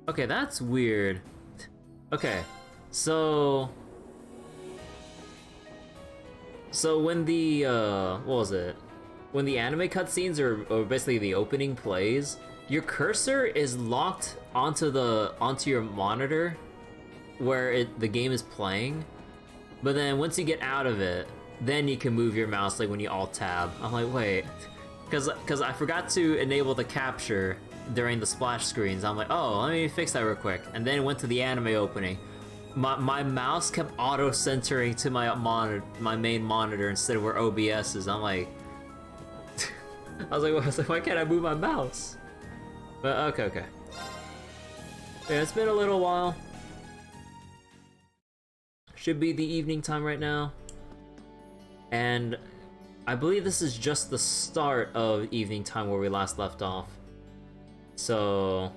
Okay, that's weird. Okay, so... So when the, what was it? When the anime cutscenes or basically the opening plays, your cursor is locked onto your monitor where the game is playing, but then once you get out of it, then you can move your mouse like when you alt tab. I'm like, wait, because I forgot to enable the capture during the splash screens. I'm like, oh, let me fix that real quick, and then went to the anime opening. My mouse kept auto-centering to my main monitor instead of where OBS is. I'm like, I was like, why can't I move my mouse? But okay. Yeah, it's been a little while. Should be the evening time right now. And I believe this is just the start of evening time where we last left off. So,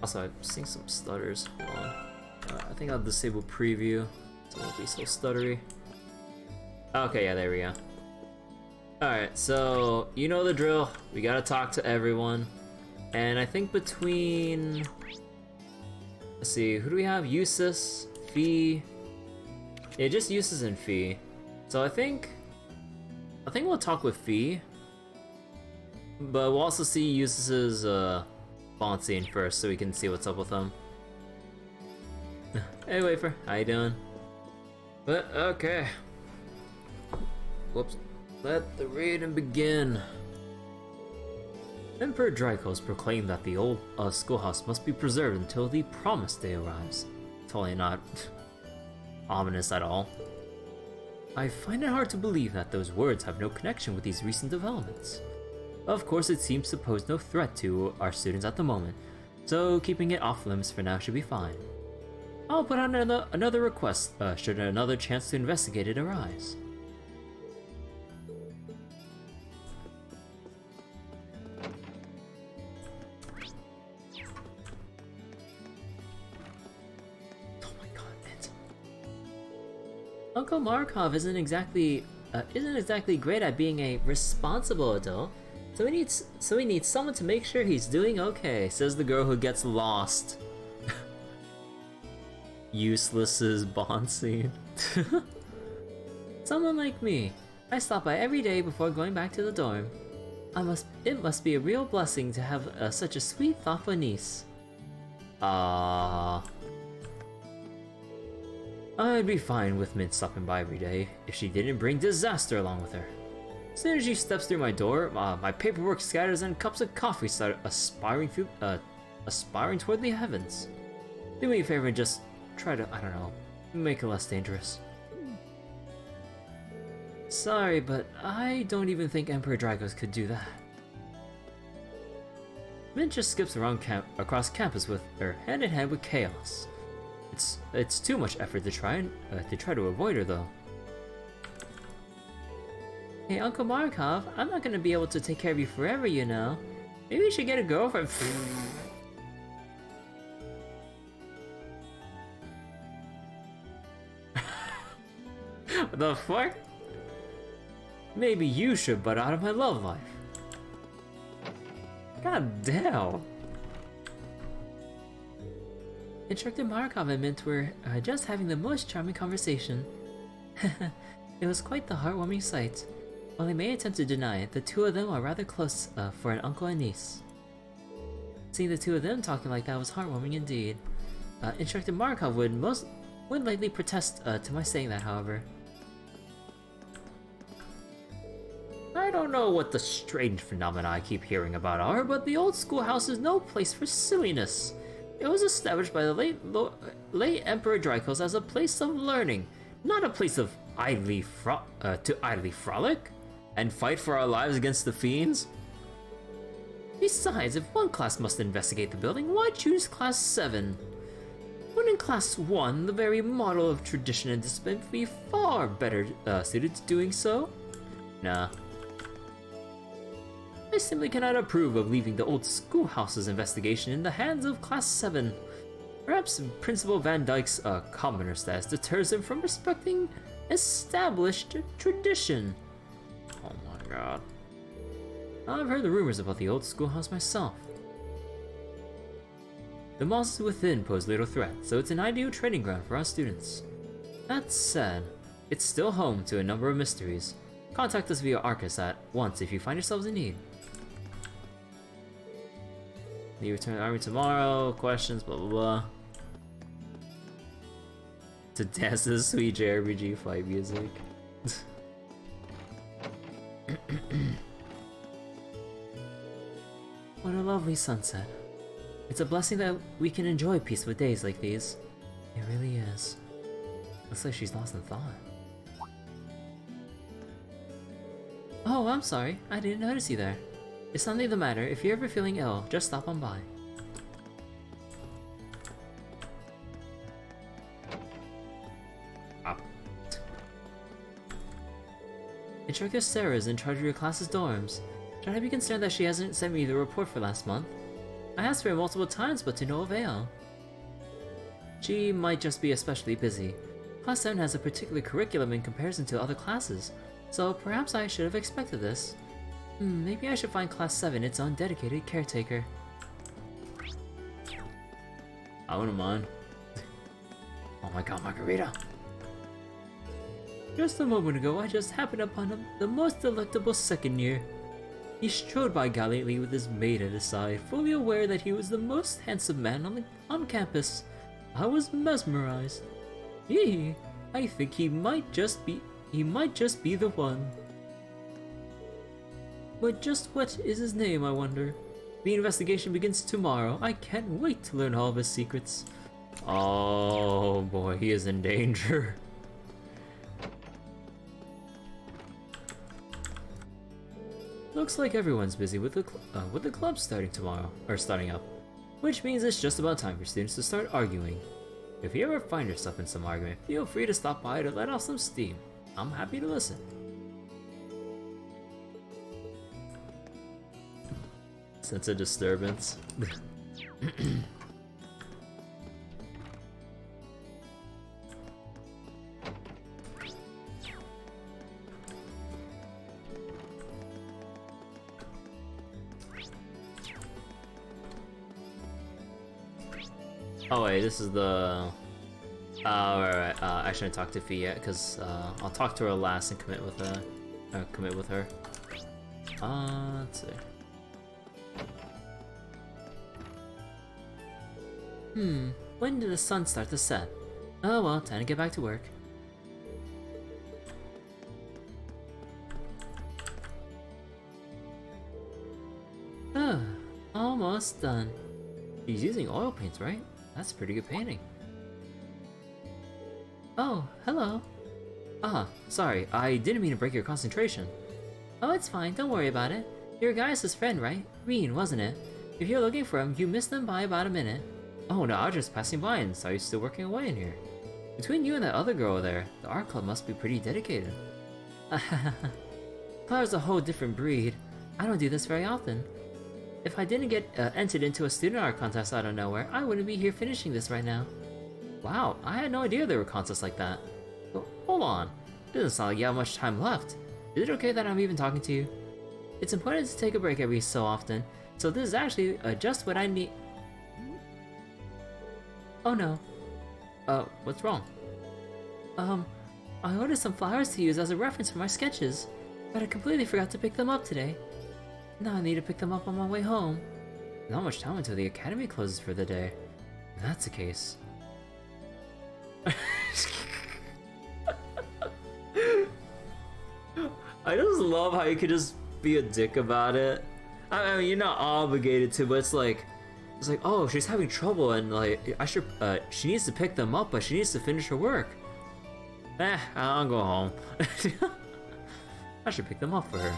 also I'm seeing some stutters. Hold on. I think I'll disable preview so it won't be so stuttery. Okay, yeah, there we go. Alright, so you know the drill. We gotta talk to everyone. And I think between... Let's see, who do we have? Eustace, Fee... Yeah, just Eustace and Fee. So I think we'll talk with Fee. But we'll also see Eustace's font scene first so we can see what's up with him. Hey Wafer, how you doing? But okay. Whoops. Let the reading begin. Emperor Dracos proclaimed that the old schoolhouse must be preserved until the promised day arrives. Totally not ominous at all. I find it hard to believe that those words have no connection with these recent developments. Of course, it seems to pose no threat to our students at the moment, so keeping it off limits for now should be fine. I'll put on another request should another chance to investigate it arise. Oh my god, it. Uncle Markov isn't exactly great at being a responsible adult, so we need someone to make sure he's doing okay, says the girl who gets lost. Useless's bond scene. Someone like me. I stop by every day before going back to the dorm. It must be a real blessing to have such a sweet, thoughtful niece. I'd be fine with Mint stopping by every day if she didn't bring disaster along with her. As soon as she steps through my door, my paperwork scatters and cups of coffee start aspiring toward the heavens. Do me a favor and just try to, I don't know, make it less dangerous. Sorry, but I don't even think Emperor Dragos could do that. Mint just skips around across campus with her hand in hand with chaos. It's too much effort to try to avoid her though. Hey, Uncle Markov, I'm not gonna be able to take care of you forever, you know. Maybe you should get a girlfriend. What the fuck? Maybe you should butt out of my love life. God damn. Instructor Markov and Mint were just having the most charming conversation. It was quite the heartwarming sight. While they may attempt to deny it, the two of them are rather close for an uncle and niece. Seeing the two of them talking like that was heartwarming indeed. Instructor Markov would likely protest to my saying that, however. I don't know what the strange phenomena I keep hearing about are, but the old schoolhouse is no place for silliness. It was established by the late Emperor Dracos as a place of learning, not a place of idly frolic and fight for our lives against the fiends. Besides, if one class must investigate the building, why choose class 7? Wouldn't class 1, the very model of tradition and discipline, be far better suited to doing so? Nah. I simply cannot approve of leaving the old schoolhouse's investigation in the hands of Class 7. Perhaps Principal Van Dyke's commoner status deters him from respecting established tradition. Oh my god. I've heard the rumors about the old schoolhouse myself. The monsters within pose little threat, so it's an ideal training ground for our students. That said, it's still home to a number of mysteries. Contact us via Arcus at once if you find yourselves in need. You return to the army tomorrow, questions, blah blah blah. To dance to the sweet JRPG fight music. What a lovely sunset. It's a blessing that we can enjoy peaceful days like these. It really is. Looks like she's lost in thought. Oh, I'm sorry. I didn't notice you there. Is something the matter? If you're ever feeling ill, just stop on by. Instructor Sarah is in charge of your class's dorms. Should I be concerned that she hasn't sent me the report for last month? I asked for it multiple times, but to no avail. She might just be especially busy. Class 7 has a particular curriculum in comparison to other classes, so perhaps I should have expected this. Maybe I should find Class 7 its own dedicated caretaker. I wouldn't mind. Oh my god, Margarita! Just a moment ago, I just happened upon him, the most delectable second year. He strode by gallantly with his maid at his side, fully aware that he was the most handsome man on campus. I was mesmerized. I think he might just be the one. But just what is his name, I wonder? The investigation begins tomorrow. I can't wait to learn all of his secrets. Oh boy, he is in danger. Looks like everyone's busy with the club starting up, which means it's just about time for students to start arguing. If you ever find yourself in some argument, feel free to stop by to let off some steam. I'm happy to listen. Sense a disturbance. Oh wait, this is the... right. I shouldn't talk to Fee yet, because I'll talk to her last and commit with her. Let's see. When did the sun start to set? Oh well, time to get back to work. Almost done. She's using oil paints, right? That's a pretty good painting. Oh, hello. Sorry, I didn't mean to break your concentration. Oh, it's fine, don't worry about it. You're Gaius' friend, right? Reen, wasn't it? If you're looking for him, you missed him by about a minute. Oh no, I was just passing by and saw you still working away in here. Between you and that other girl there, the art club must be pretty dedicated. Clara's a whole different breed. I don't do this very often. If I didn't get entered into a student art contest out of nowhere, I wouldn't be here finishing this right now. Wow, I had no idea there were contests like that. But hold on, it doesn't sound like you have much time left. Is it okay that I'm even talking to you? It's important to take a break every so often, so this is actually just what I need. Oh no. What's wrong? I ordered some flowers to use as a reference for my sketches, but I completely forgot to pick them up today. Now I need to pick them up on my way home. Not much time until the academy closes for the day. If that's the case. I just love how you could just be a dick about it. I mean, you're not obligated to, but it's like, oh, she's having trouble, and like, she needs to pick them up, but she needs to finish her work. I'll go home. I should pick them up for her.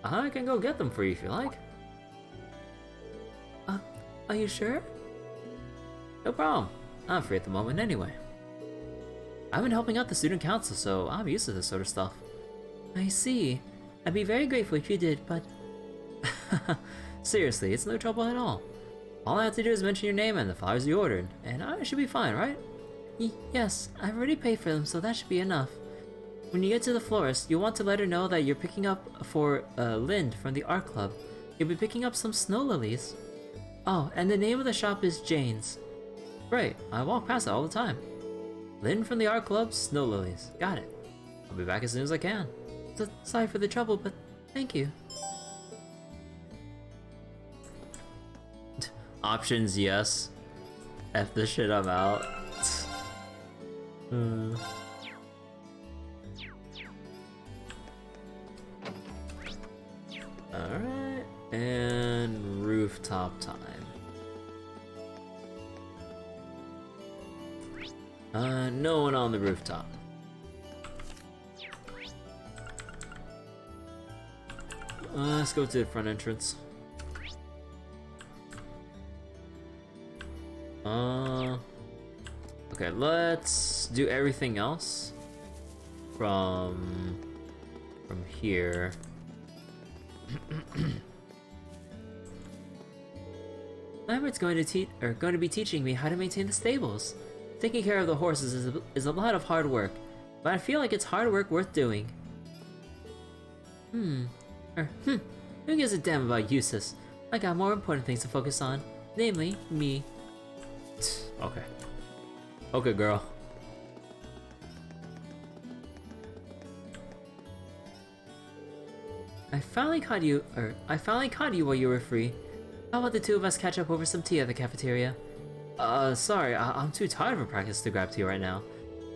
I can go get them for you if you like. Are you sure? No problem. I'm free at the moment anyway. I've been helping out the student council, so I'm used to this sort of stuff. I see. I'd be very grateful if you did, but... Seriously, it's no trouble at all. All I have to do is mention your name and the flowers you ordered, and I should be fine, right? Yes, I've already paid for them, so that should be enough. When you get to the florist, you'll want to let her know that you're picking up for Lind from the art club. You'll be picking up some snow lilies. Oh, and the name of the shop is Jane's. Right, I walk past it all the time. Lynn from the art club, Snow Lilies. Got it. I'll be back as soon as I can. Sorry for the trouble, but thank you. Options, yes. F the shit, I'm out. Alright, and rooftop time. No one on the rooftop. Let's go to the front entrance. Okay, let's do everything else from here. Lambert's going to be teaching me how to maintain the stables. Taking care of the horses is a lot of hard work, but I feel like it's hard work worth doing. Who gives a damn about Eustace? I got more important things to focus on, namely me. Okay. Okay, girl. I finally caught you while you were free. How about the two of us catch up over some tea at the cafeteria? Sorry, I'm too tired for practice to grab tea right now.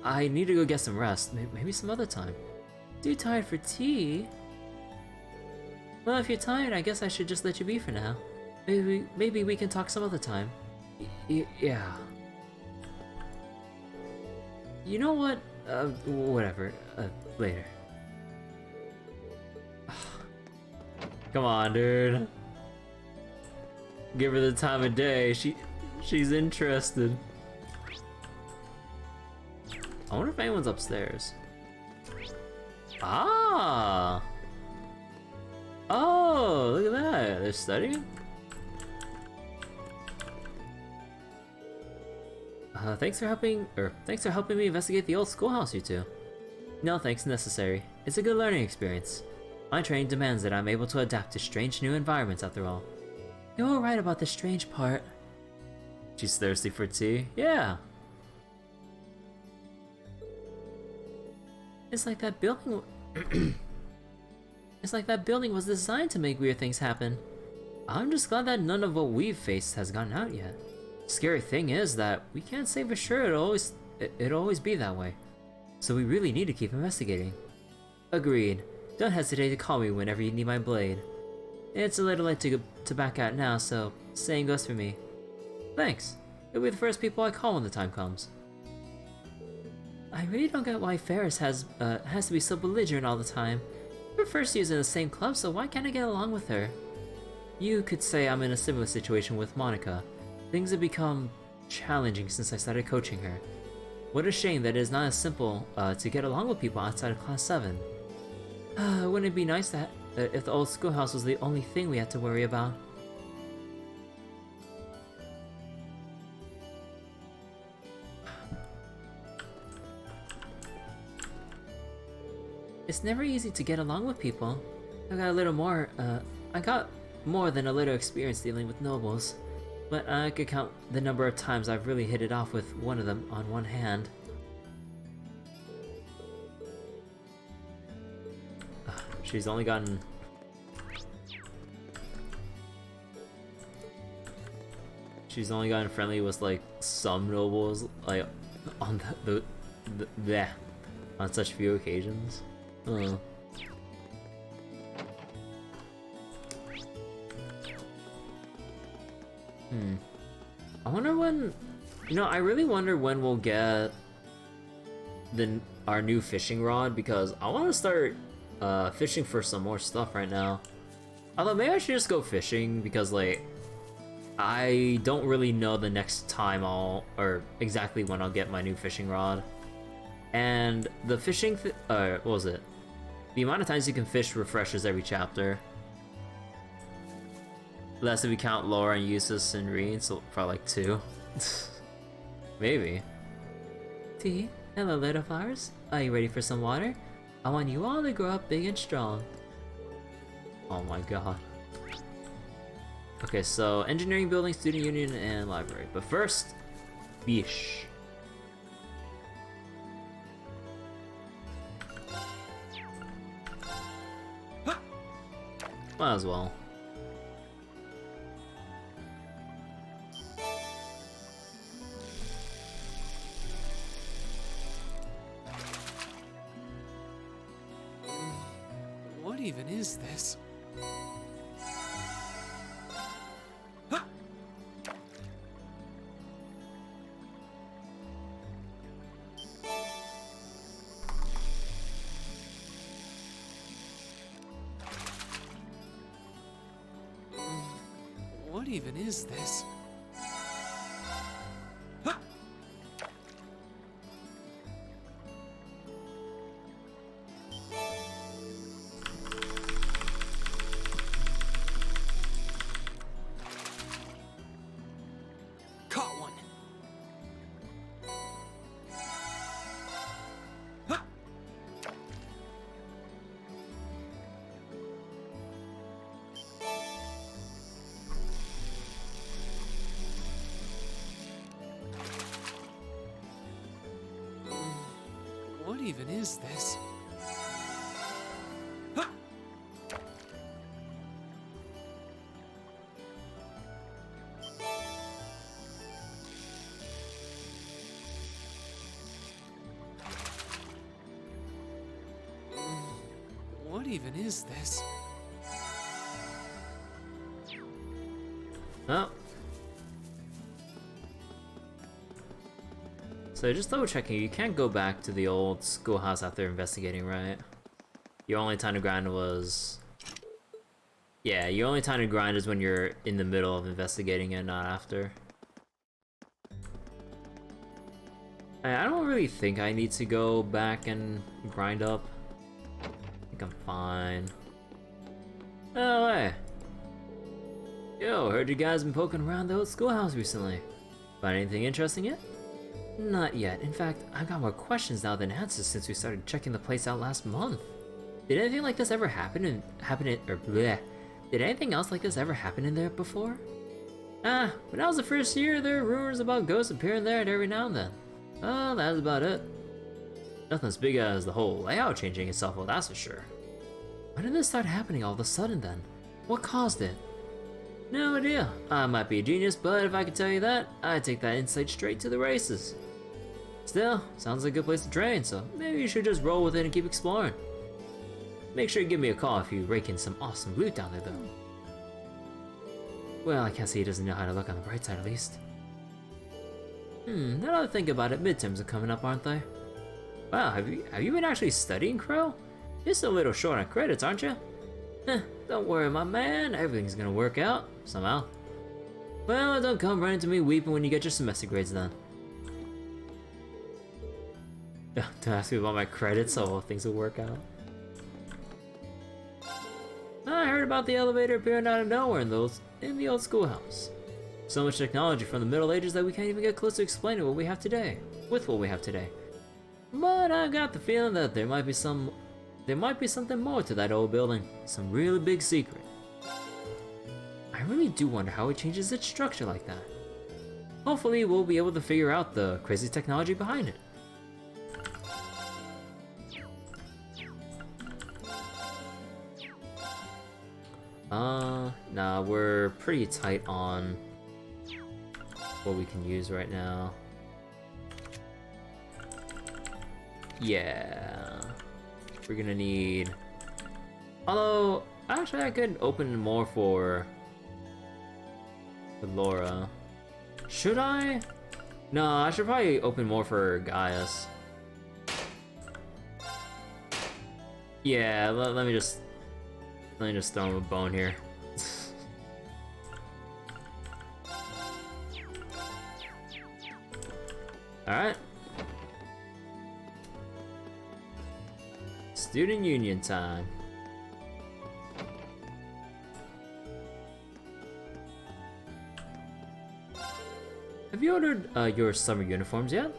I need to go get some rest, maybe some other time. Too tired for tea? Well, if you're tired, I guess I should just let you be for now. Maybe we can talk some other time. Yeah. You know what? Whatever. Later. Come on, dude. Give her the time of day. She's interested. I wonder if anyone's upstairs. Ah! Oh, look at that. They're studying? Thanks for helping me investigate the old schoolhouse, you two. No thanks necessary. It's a good learning experience. My training demands that I'm able to adapt to strange new environments after all. You're right about the strange part. She's thirsty for tea? Yeah. It's like that building It's like that building was designed to make weird things happen. I'm just glad that none of what we've faced has gotten out yet. Scary thing is that we can't say for sure it'll always be that way. So we really need to keep investigating. Agreed. Don't hesitate to call me whenever you need my blade. It's a little late to back out now, so same goes for me. Thanks. You'll be the first people I call when the time comes. I really don't get why Ferris has to be so belligerent all the time. We're first years in the same club, so why can't I get along with her? You could say I'm in a similar situation with Monica. Things have become challenging since I started coaching her. What a shame that it is not as simple to get along with people outside of Class 7. Wouldn't it be nice that if the old schoolhouse was the only thing we had to worry about? It's never easy to get along with people. I got more than a little experience dealing with nobles, but I could count the number of times I've really hit it off with one of them on one hand. She's only gotten... She's only gotten friendly with, like, some nobles, like, on on such few occasions. I wonder when... I really wonder when we'll get our new fishing rod, because I want to start fishing for some more stuff right now. Although maybe I should just go fishing, because like I don't really know the next time or exactly when I'll get my new fishing rod. And the fishing what was it? The amount of times you can fish refreshes every chapter. Less if we count Laura and Eustace and Reed, so probably like 2. Maybe. Tea? Hello, little flowers. Are you ready for some water? I want you all to grow up big and strong. Oh my god. Okay, so engineering building, student union, and library. But first, fish. Might as well. What even is this? What even is this? Caught one. What even is this? What even is this? Oh. So just double checking, you can't go back to the old schoolhouse after investigating, right? Your only time to grind was... Yeah, your only time to grind is when you're in the middle of investigating and not after. I don't really think I need to go back and grind up. I think I'm fine. Oh, hey. Yo, heard you guys been poking around the old schoolhouse recently. Find anything interesting yet? Not yet. In fact, I've got more questions now than answers since we started checking the place out last month. Did anything like this ever happen in Did anything else like this ever happen in there before? When I was the first year, there were rumors about ghosts appearing there every now and then. Oh, that's about it. Nothing as big as the whole layout changing itself, well, that's for sure. When did this start happening all of a sudden then? What caused it? No idea. I might be a genius, but if I could tell you that, I'd take that insight straight to the races. Still, sounds like a good place to train, so maybe you should just roll with it and keep exploring. Make sure you give me a call if you rake in some awesome loot down there, though. Well, I can't say he doesn't know how to look on the bright side, at least. Now that I think about it, midterms are coming up, aren't they? Wow, have you been actually studying, Crow? You're still a little short on credits, aren't you? Don't worry, my man. Everything's gonna work out, somehow. Well, don't come running to me weeping when you get your semester grades done. Don't ask me about my credits, so things will work out. I heard about the elevator appearing out of nowhere in the old schoolhouse. So much technology from the Middle Ages that we can't even get close to explaining what we have today. But I got the feeling that there might be something more to that old building. Some really big secret. I really do wonder how it changes its structure like that. Hopefully we'll be able to figure out the crazy technology behind it. Nah, we're pretty tight on what we can use right now. Yeah. We're gonna need... Although, actually I could open more for Laura. Should I? No, I should probably open more for Gaius. Yeah, let me just throw him a bone here. Alright. Student union time. Have you ordered your summer uniforms yet?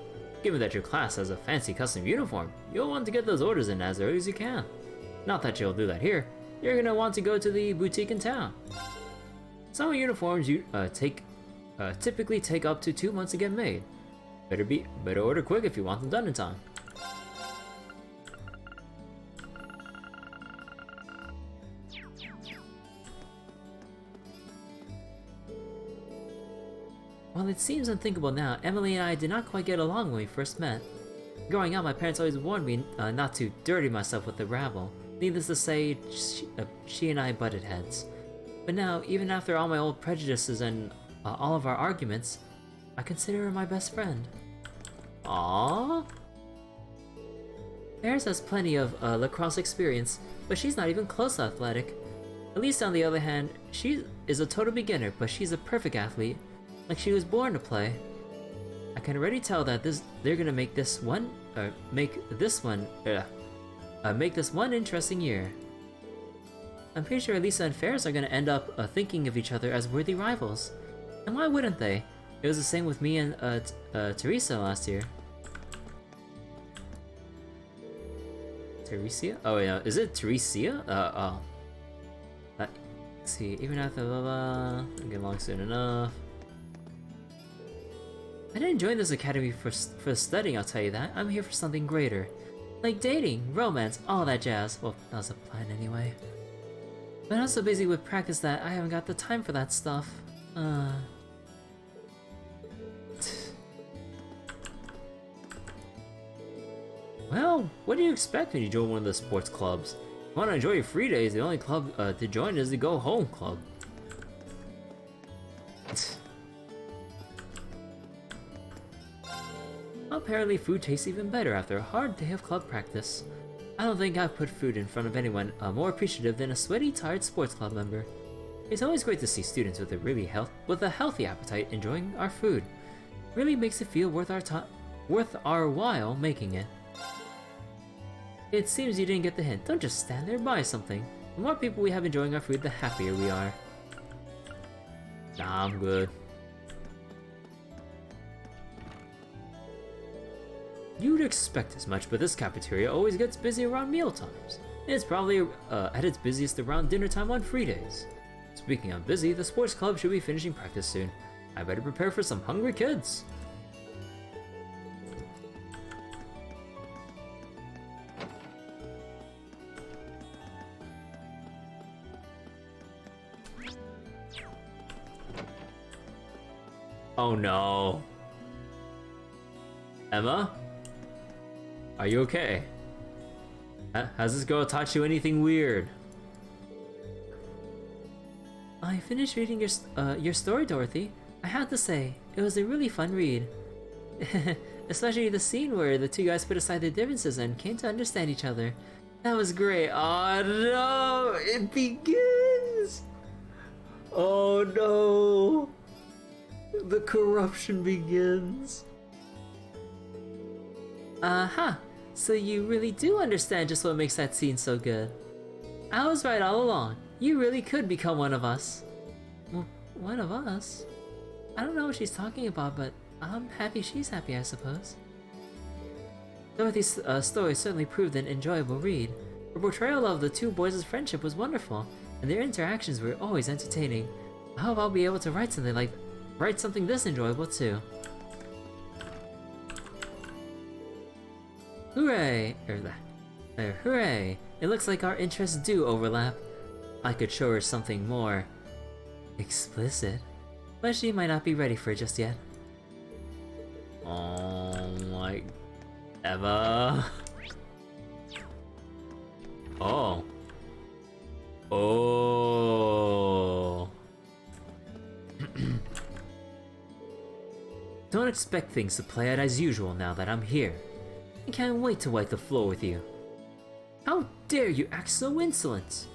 Given that your class has a fancy custom uniform, you'll want to get those orders in as early as you can. Not that you'll do that here. You're gonna want to go to the boutique in town. Summer uniforms typically take up to 2 months to get made. Better order quick if you want them done in time. While it seems unthinkable now, Emily and I did not quite get along when we first met. Growing up, my parents always warned me not to dirty myself with the rabble. Needless to say, she and I butted heads. But now, even after all my old prejudices and all of our arguments, I consider her my best friend. Aww. Paris has plenty of lacrosse experience, but she's not even close to athletic. Elise, on the other hand, she is a total beginner, but she's a perfect athlete. Like she was born to play. I can already tell that they're gonna make this one interesting year. I'm pretty sure Elisa and Ferris are gonna end up thinking of each other as worthy rivals. And why wouldn't they? It was the same with me and Teresa last year. Teresia? Oh yeah, is it Teresia? Oh. Let's see, even after get along soon enough. I didn't join this academy for studying, I'll tell you that. I'm here for something greater. Like dating, romance, all that jazz. Well, that was the plan anyway. But I'm so busy with practice that I haven't got the time for that stuff. Well, what do you expect when you join one of the sports clubs? If you want to enjoy your free days, the only club to join is the Go Home Club. Apparently food tastes even better after a hard day of club practice. I don't think I've put food in front of anyone more appreciative than a sweaty, tired sports club member. It's always great to see students with a healthy appetite enjoying our food. Really makes it feel worth our while making it. It seems you didn't get the hint. Don't just stand there, buy something. The more people we have enjoying our food, the happier we are. Nah, I'm good. You'd expect as much, but this cafeteria always gets busy around meal times. It's probably at its busiest around dinner time on free days. Speaking of busy, the sports club should be finishing practice soon. I better prepare for some hungry kids. Oh no. Emma? Are you okay? Has this girl taught you anything weird? I finished reading your story, Dorothy. I have to say, it was a really fun read. Especially the scene where the two guys put aside their differences and came to understand each other. That was great. Oh no! It begins! Oh no! The corruption begins. So you really do understand just what makes that scene so good. I was right all along. You really could become one of us. Well, one of us? I don't know what she's talking about, but I'm happy she's happy, I suppose. Dorothy's story certainly proved an enjoyable read. Her portrayal of the two boys' friendship was wonderful, and their interactions were always entertaining. I hope I'll be able to write something this enjoyable too. Hooray! Hooray! It looks like our interests do overlap. I could show her something more explicit, but she might not be ready for it just yet. Oh my... Eva... Oh. Oh. Don't expect things to play out as usual now that I'm here. I can't wait to wipe the floor with you. How dare you act so insolent?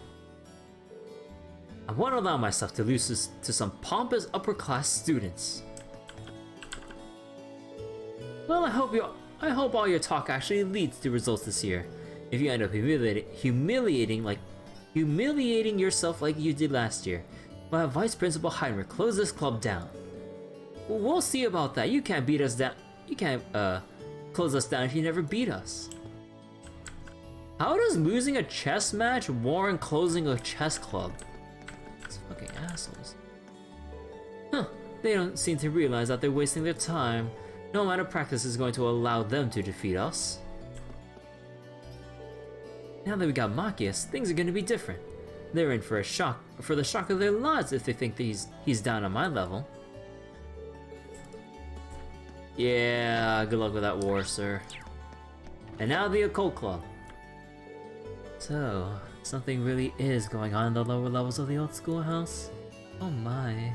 I won't allow myself to lose to some pompous upper-class students. Well, I hope all your talk actually leads to results this year. If you end up humiliating yourself like you did last year, we'll have Vice Principal Heinrich close this club down. We'll see about that. You can't beat us down. You can't close us down if you never beat us. How does losing a chess match warrant closing a chess club? These fucking assholes. Huh, they don't seem to realize that they're wasting their time. No amount of practice is going to allow them to defeat us. Now that we got Machias, things are gonna be different. They're in for a shock, for the shock of their lives if they think that he's down on my level. Yeah, good luck with that war, sir. And now the Occult Club. So, something really is going on in the lower levels of the old schoolhouse? Oh my.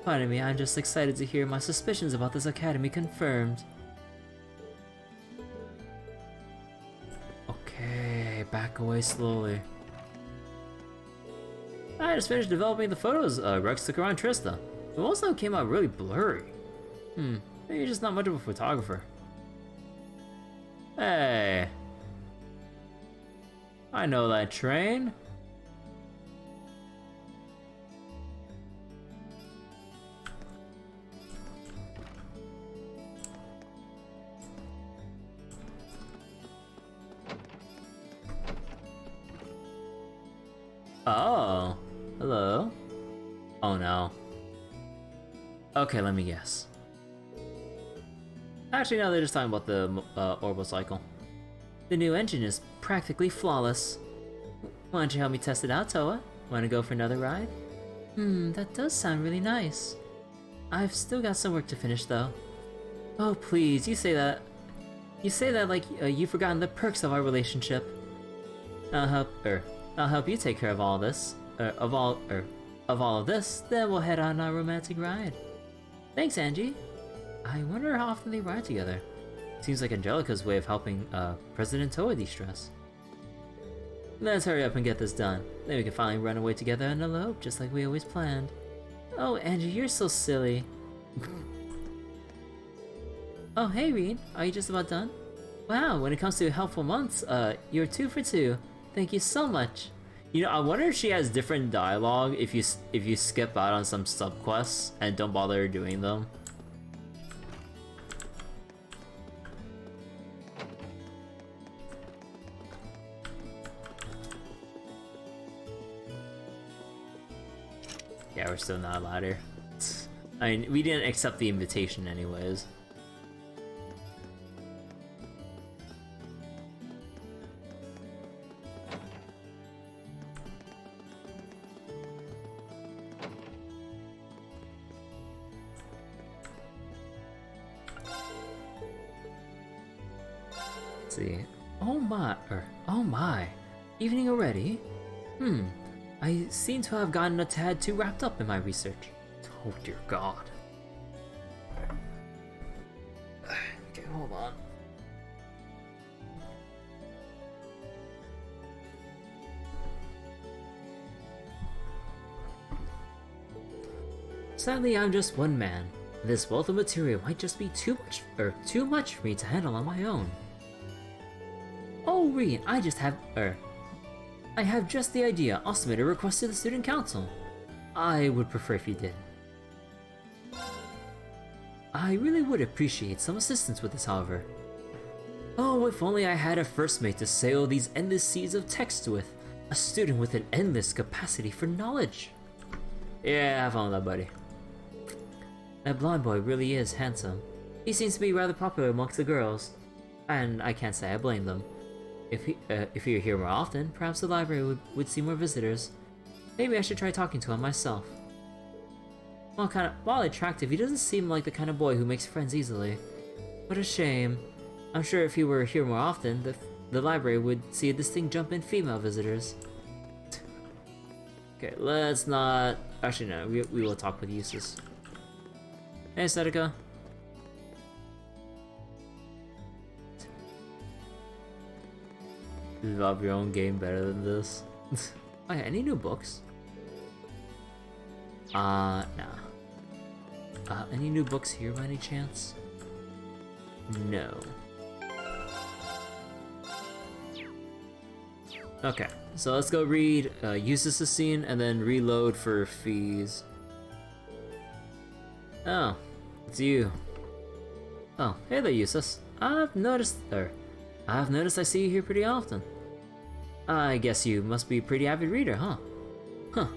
Pardon me, I'm just excited to hear my suspicions about this academy confirmed. Okay, back away slowly. I just finished developing the photos Rex took around Trista. But most of them came out really blurry. Maybe you're just not much of a photographer. Hey. I know that train. Oh, hello. Oh no. Okay, let me guess. Actually, no, they're just talking about the orbital cycle. The new engine is practically flawless. Why don't you help me test it out, Toa? Wanna go for another ride? That does sound really nice. I've still got some work to finish, though. Oh, please, you say that like you've forgotten the perks of our relationship. I'll help you take care of all this, of all of this. Then we'll head on our romantic ride. Thanks, Angie. I wonder how often they ride together. Seems like Angelica's way of helping President Toa de-stress. Let's hurry up and get this done. Then we can finally run away together and elope, just like we always planned. Oh, Angie, you're so silly. Oh, hey, Reed. Are you just about done? Wow, when it comes to helpful months, you're 2 for 2. Thank you so much. You know, I wonder if she has different dialogue if you skip out on some subquests and don't bother doing them. Yeah, we're still not allowed here. I mean, we didn't accept the invitation anyways. Let's see. Oh my. Evening already? I seem to have gotten a tad too wrapped up in my research. Oh dear God. Okay, hold on. Sadly, I'm just one man. This wealth of material might just be too much for me to handle on my own. Oh, Reen, I have just the idea. I'll submit a request to the student council. I would prefer if you did. I really would appreciate some assistance with this, however. Oh, if only I had a first mate to sail these endless seas of text with. A student with an endless capacity for knowledge. Yeah, have fun with that, buddy. That blonde boy really is handsome. He seems to be rather popular amongst the girls. And I can't say I blame them. If he were here more often, perhaps the library would see more visitors. Maybe I should try talking to him myself. While attractive, he doesn't seem like the kind of boy who makes friends easily. What a shame. I'm sure if he were here more often, the library would see a distinct jump in female visitors. Okay, let's not... Actually, no, we will talk with Eustace. Hey, Seneca. You love your own game better than this. Oh yeah, any new books? Nah. Any new books here by any chance? No. Okay, so let's go read Eustace's scene and then reload for fees. Oh, it's you. Oh, hey there, Eustace. I've noticed I see you here pretty often. I guess you must be a pretty avid reader, huh? Huh.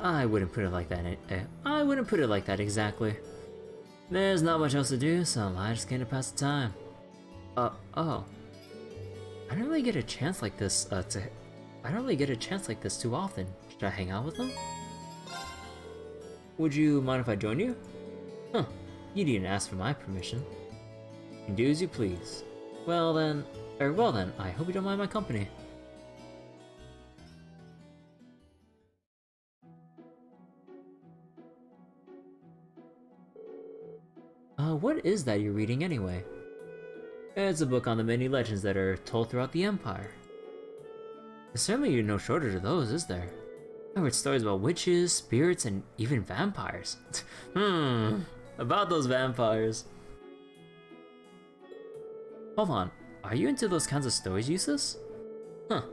I wouldn't put it like that. I wouldn't put it like that exactly. There's not much else to do, so I just came to pass the time. Oh. I don't really get a chance like this, I don't really get a chance like this too often. Should I hang out with them? Would you mind if I join you? Huh. You didn't ask for my permission. You can do as you please. Well then, I hope you don't mind my company. What is that you're reading anyway? It's a book on the many legends that are told throughout the Empire. There's certainly no shortage of those, is there? I heard stories about witches, spirits, and even vampires. About those vampires. Hold on, are you into those kinds of stories, Eustace? Huh.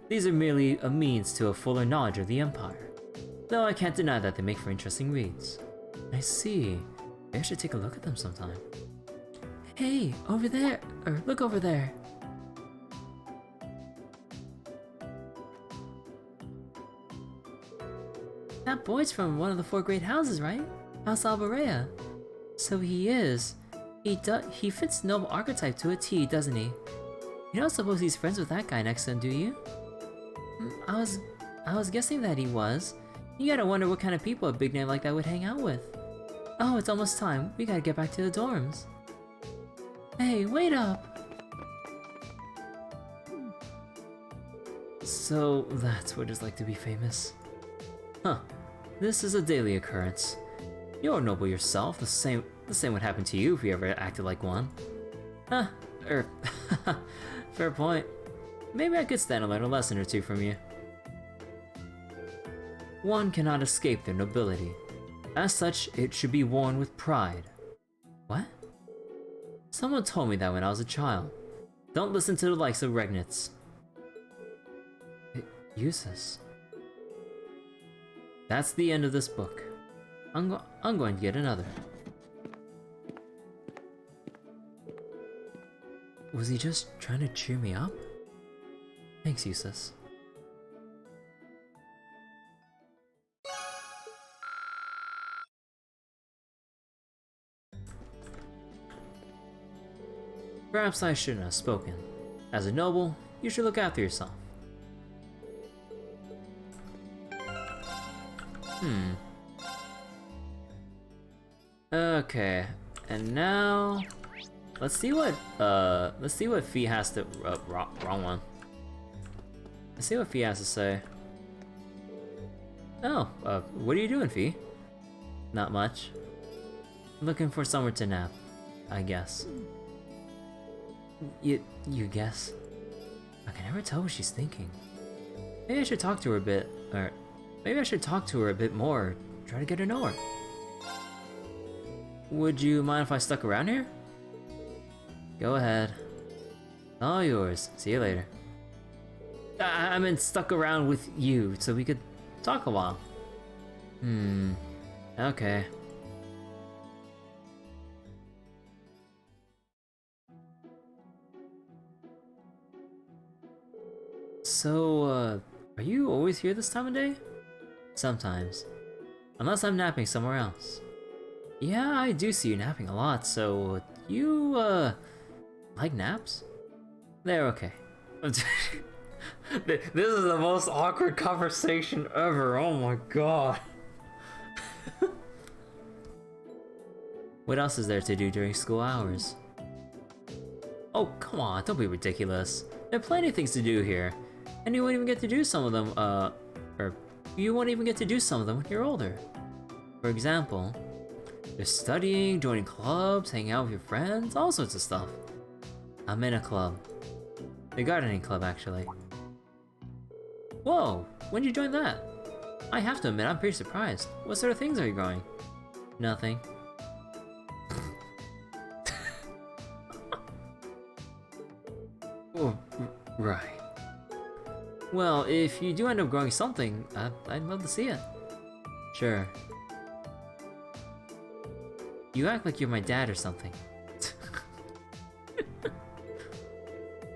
These are merely a means to a fuller knowledge of the Empire. Though I can't deny that they make for interesting reads. I see. Maybe I should take a look at them sometime. Hey, over there! Or look over there! That boy's from one of the 4 great houses, right? House Albarea. So he is. He fits noble archetype to a T, doesn't he? You don't suppose he's friends with that guy next to him, do you? I was guessing that he was. You gotta wonder what kind of people a big name like that would hang out with. Oh, it's almost time. We gotta get back to the dorms. Hey, wait up! So, that's what it's like to be famous. Huh. This is a daily occurrence. You're noble yourself. The same would happen to you if you ever acted like one. Fair point. Maybe I could stand to learn a lesson or two from you. One cannot escape their nobility. As such, it should be worn with pride. What? Someone told me that when I was a child. Don't listen to the likes of Regnitz. Useless. That's the end of this book. I'm going to get another. Was he just trying to cheer me up? Thanks, Eustace. Perhaps I shouldn't have spoken. As a noble, you should look after yourself. Okay, and now let's see what Fee has to wrong one. Let's see what Fee has to say. Oh, what are you doing, Fee? Not much. Looking for somewhere to nap, I guess. You guess? I can never tell what she's thinking. Maybe I should talk to her a bit, or maybe I should talk to her a bit more, try to get to know her. Would you mind if I stuck around here? Go ahead. All yours. See you later. I meant stuck around with you so we could talk a while. Okay. So, are you always here this time of day? Sometimes. Unless I'm napping somewhere else. Yeah, I do see you napping a lot, so you, like naps? They're okay. This is the most awkward conversation ever, oh my god. What else is there to do during school hours? Oh, come on, don't be ridiculous. There are plenty of things to do here. And you won't even get to do some of them, or you won't even get to do some of them when you're older. For example, there's studying, joining clubs, hanging out with your friends, all sorts of stuff. I'm in a club. The gardening club, actually. Whoa, when did you join that? I have to admit, I'm pretty surprised. What sort of things are you growing? Nothing. Oh, right. Well, if you do end up growing something, I'd love to see it. Sure. You act like you're my dad or something.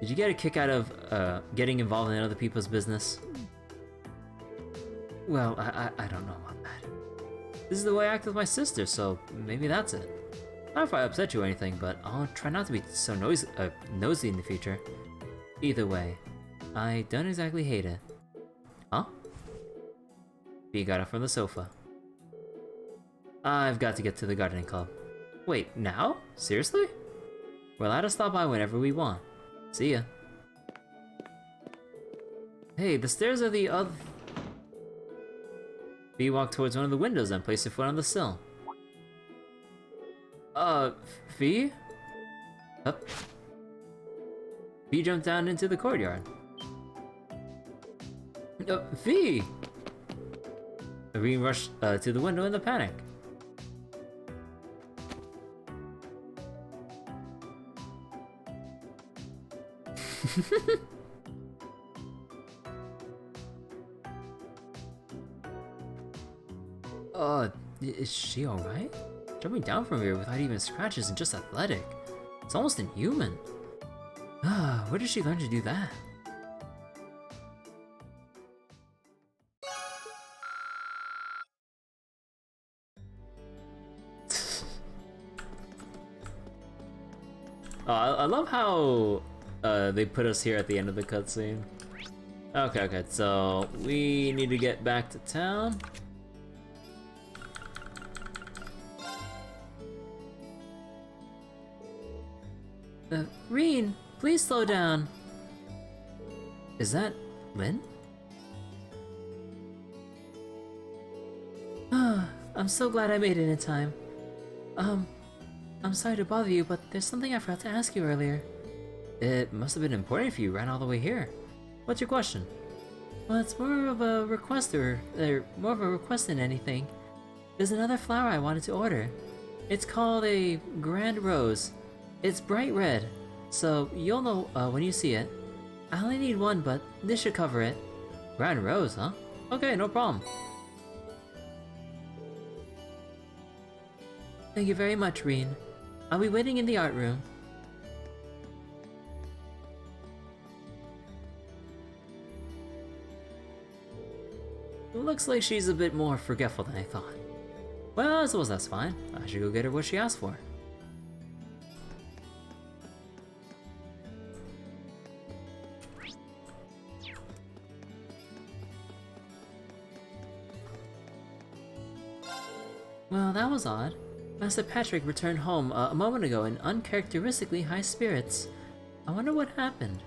Did you get a kick out of getting involved in other people's business? Well, I don't know about that. This is the way I act with my sister, so maybe that's it. Not if I upset you or anything, but I'll try not to be so nosy in the future. Either way, I don't exactly hate it. Huh? Bea got up from the sofa. I've got to get to the gardening club. Wait, now? Seriously? We're allowed to stop by whenever we want. See ya. Hey, the stairs are the other... Bea walked towards one of the windows and placed her foot on the sill. Bea? Up. Bea jumped down into the courtyard. Bea! Irene rushed to the window in a panic. Is she alright? Jumping down from here without even scratches and just athletic. It's almost inhuman. Where did she learn to do that? I love how they put us here at the end of the cutscene. Okay, so we need to get back to town. Reen, please slow down. Is that Lynn? I'm so glad I made it in time. I'm sorry to bother you, but there's something I forgot to ask you earlier. It must have been important if you ran all the way here. What's your question? Well, it's more of a request more of a request than anything. There's another flower I wanted to order. It's called a Grand Rose. It's bright red, so you'll know when you see it. I only need one, but this should cover it. Grand Rose, huh? Okay, no problem. Thank you very much, Reen. I'll be waiting in the art room. Looks like she's a bit more forgetful than I thought. Well, I suppose that's fine. I should go get her what she asked for. Well, that was odd. Master Patrick returned home a moment ago in uncharacteristically high spirits. I wonder what happened.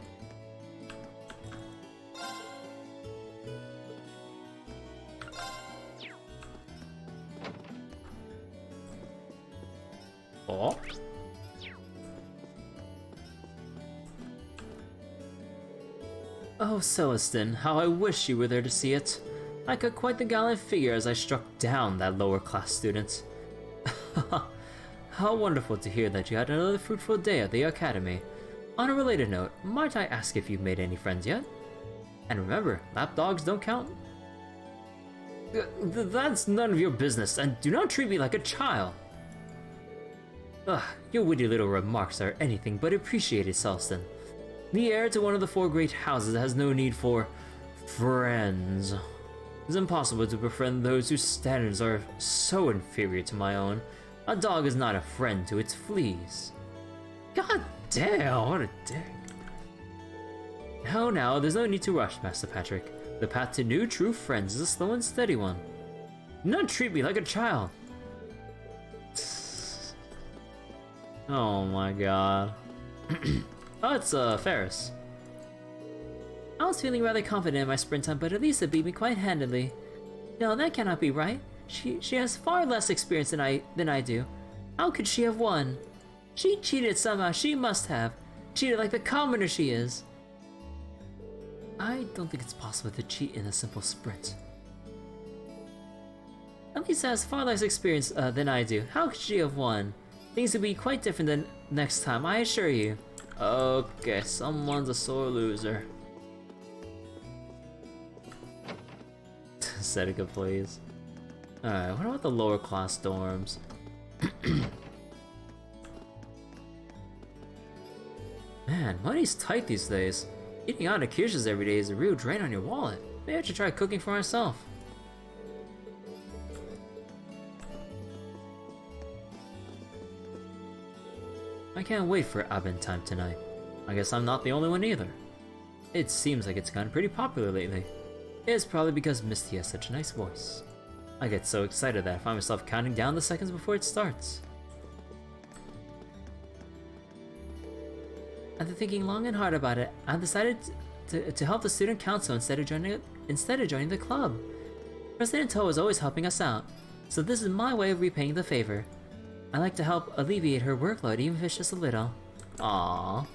Oh? Oh, Celestine, how I wish you were there to see it. I cut quite the gallant figure as I struck down that lower class student. How wonderful to hear that you had another fruitful day at the academy. On a related note, might I ask if you've made any friends yet? And remember, lapdogs don't count. That's none of your business, and do not treat me like a child. Ugh, your witty little remarks are anything but appreciated, Celestine. The heir to one of the 4 great houses has no need for friends. It's impossible to befriend those whose standards are so inferior to my own. A dog is not a friend to its fleas. God damn, what a dick. Now, there's no need to rush, Master Patrick. The path to new true friends is a slow and steady one. Do not treat me like a child. Oh my god. Oh, it's Ferris. I was feeling rather confident in my sprint time, but Elisa beat me quite handily. No, that cannot be right. She has far less experience than I do. How could she have won? She cheated somehow, she must have. Cheated like the commoner she is. I don't think it's possible to cheat in a simple sprint. Elisa has far less experience than I do. How could she have won? Things will be quite different than next time, I assure you. Okay, someone's a sore loser. Seneca, please. Alright, what about the lower class dorms? Man, money's tight these days. Eating out at Kirsch's every day is a real drain on your wallet. Maybe I should try cooking for myself. I can't wait for Abend time tonight. I guess I'm not the only one either. It seems like it's gotten pretty popular lately. It's probably because Misty has such a nice voice. I get so excited that I find myself counting down the seconds before it starts. After thinking long and hard about it, I decided to help the student council instead of joining the club. President Toe is always helping us out, so this is my way of repaying the favor. I like to help alleviate her workload, even if it's just a little. Aww.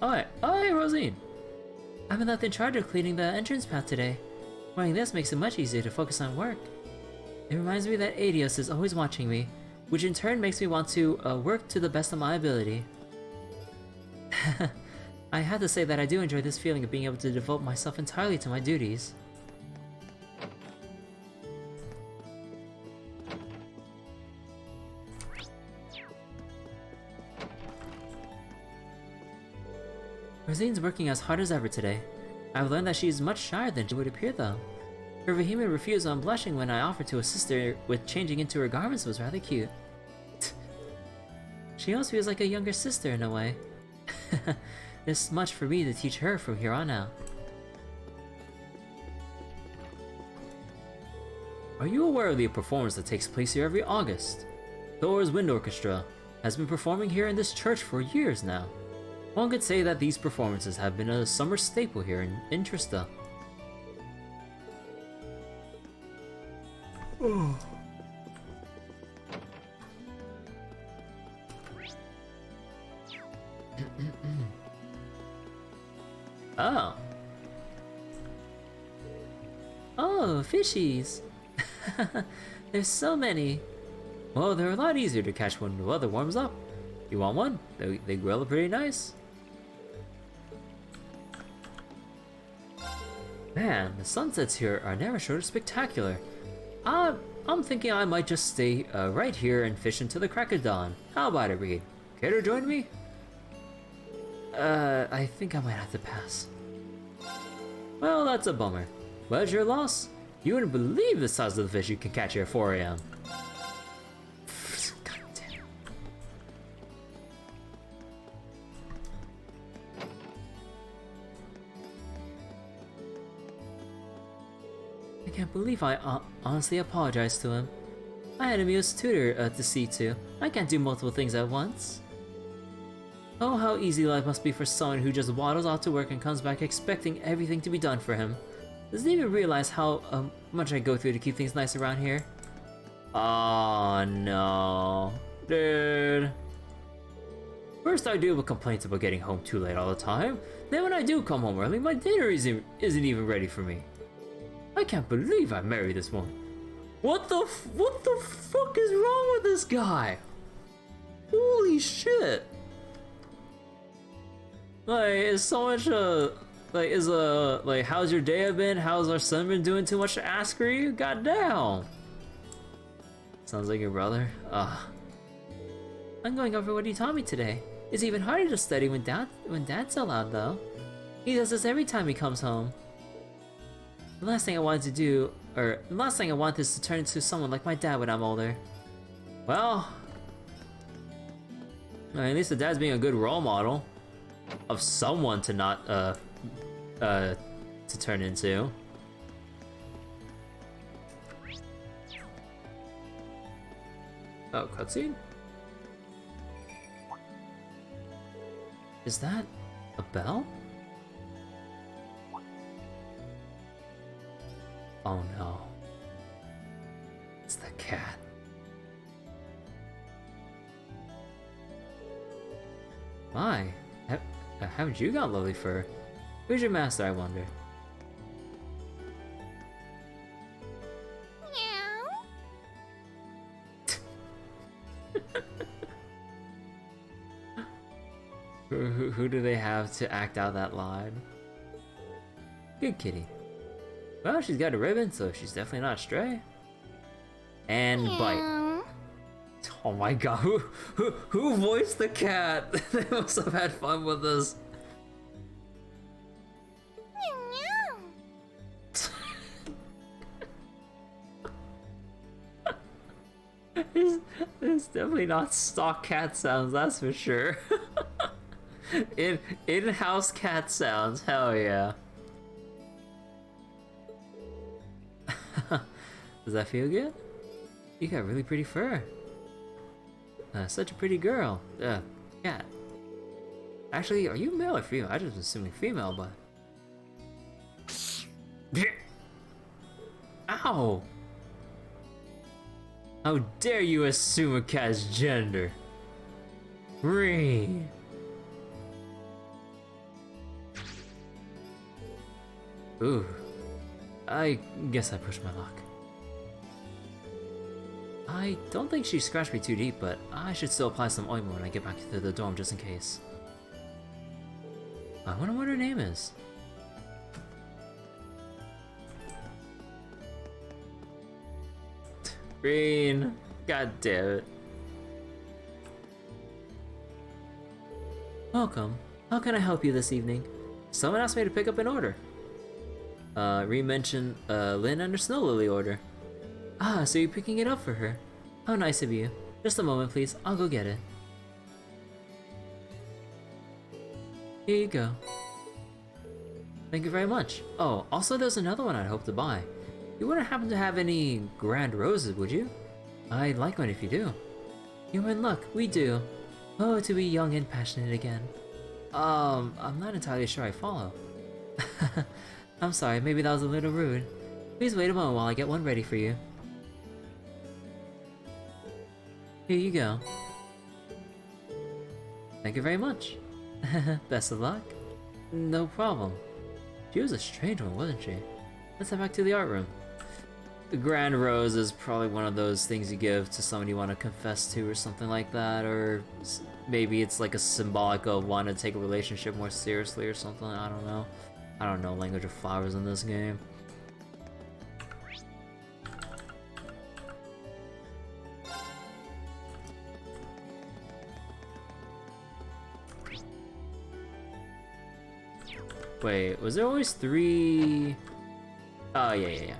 Oi, Rosine! I've been left in charge of cleaning the entrance path today. Wearing this makes it much easier to focus on work. It reminds me that Adios is always watching me, which in turn makes me want to work to the best of my ability. I have to say that I do enjoy this feeling of being able to devote myself entirely to my duties. Rosine's working as hard as ever today. I've learned that she is much shyer than she would appear though. Her vehement refusal and blushing when I offered to assist her with changing into her garments was rather cute. She almost feels like a younger sister in a way. There's much for me to teach her from here on out. Are you aware of the performance that takes place here every August? Thor's Wind Orchestra has been performing here in this church for years now. One could say that these performances have been a summer staple here in Trista. Oh. Oh, fishies! There's so many! Well, they're a lot easier to catch when the weather warms up. You want one? They grill pretty nice. Man, the sunsets here are never short of spectacular. I'm thinking I might just stay right here and fish until the crack of dawn. How about it, Reed? Care to join me? I think I might have to pass. Well, that's a bummer. But it's your loss. You wouldn't believe the size of the fish you can catch here at 4 AM. God damn. I can't believe I honestly apologized to him. I had a muse tutor to see to. I can't do multiple things at once. Oh, how easy life must be for someone who just waddles off to work and comes back expecting everything to be done for him. Doesn't even realize how much I go through to keep things nice around here. Oh no. Dude. First I deal with complaints about getting home too late all the time. Then when I do come home early, my dinner isn't even ready for me. I can't believe I married this woman. What the fuck is wrong with this guy? Holy shit. Like, it's so much, how's your day been? How's our son been doing? Too much to ask for you? Goddamn. Sounds like your brother. Ugh. I'm going over what he taught me today. It's even harder to study when Dad's allowed, though. He does this every time he comes home. The last thing I want is to turn into someone like my dad when I'm older. Well, at least the dad's being a good role model of someone to not to turn into. Oh, cutscene? Is that a bell? Oh no. It's the cat. My, haven't you got lovely fur? Where's your master, I wonder? Who do they have to act out that line? Good kitty. Well, she's got a ribbon, so she's definitely not a stray. And bite. Oh my god, who voiced the cat? They must have had fun with this. Definitely not stock cat sounds, that's for sure. In-house cat sounds, hell yeah. Does that feel good? You got really pretty fur. Such a pretty girl. Cat. Actually, are you male or female? I just was assuming female, but... Ow! How dare you assume a cat's gender? Green. Ooh. I guess I pushed my luck. I don't think she scratched me too deep, but I should still apply some ointment when I get back to the dorm just in case. I wonder what her name is. Green. God damn it. Welcome. How can I help you this evening? Someone asked me to pick up an order. Re-mention Lynn and her Snow Lily order. Ah, so you're picking it up for her. How nice of you. Just a moment, please. I'll go get it. Here you go. Thank you very much. Oh, also there's another one I'd hope to buy. You wouldn't happen to have any grand roses, would you? I'd like one if you do. You're in luck, we do. Oh, to be young and passionate again. I'm not entirely sure I follow. I'm sorry, maybe that was a little rude. Please wait a moment while I get one ready for you. Here you go. Thank you very much. Best of luck. No problem. She was a strange one, wasn't she? Let's head back to the art room. The Grand Rose is probably one of those things you give to someone you want to confess to or something like that, or maybe it's like a symbolic of wanting to take a relationship more seriously or something, I don't know. I don't know language of flowers in this game. Wait, was there always 3? Oh, yeah.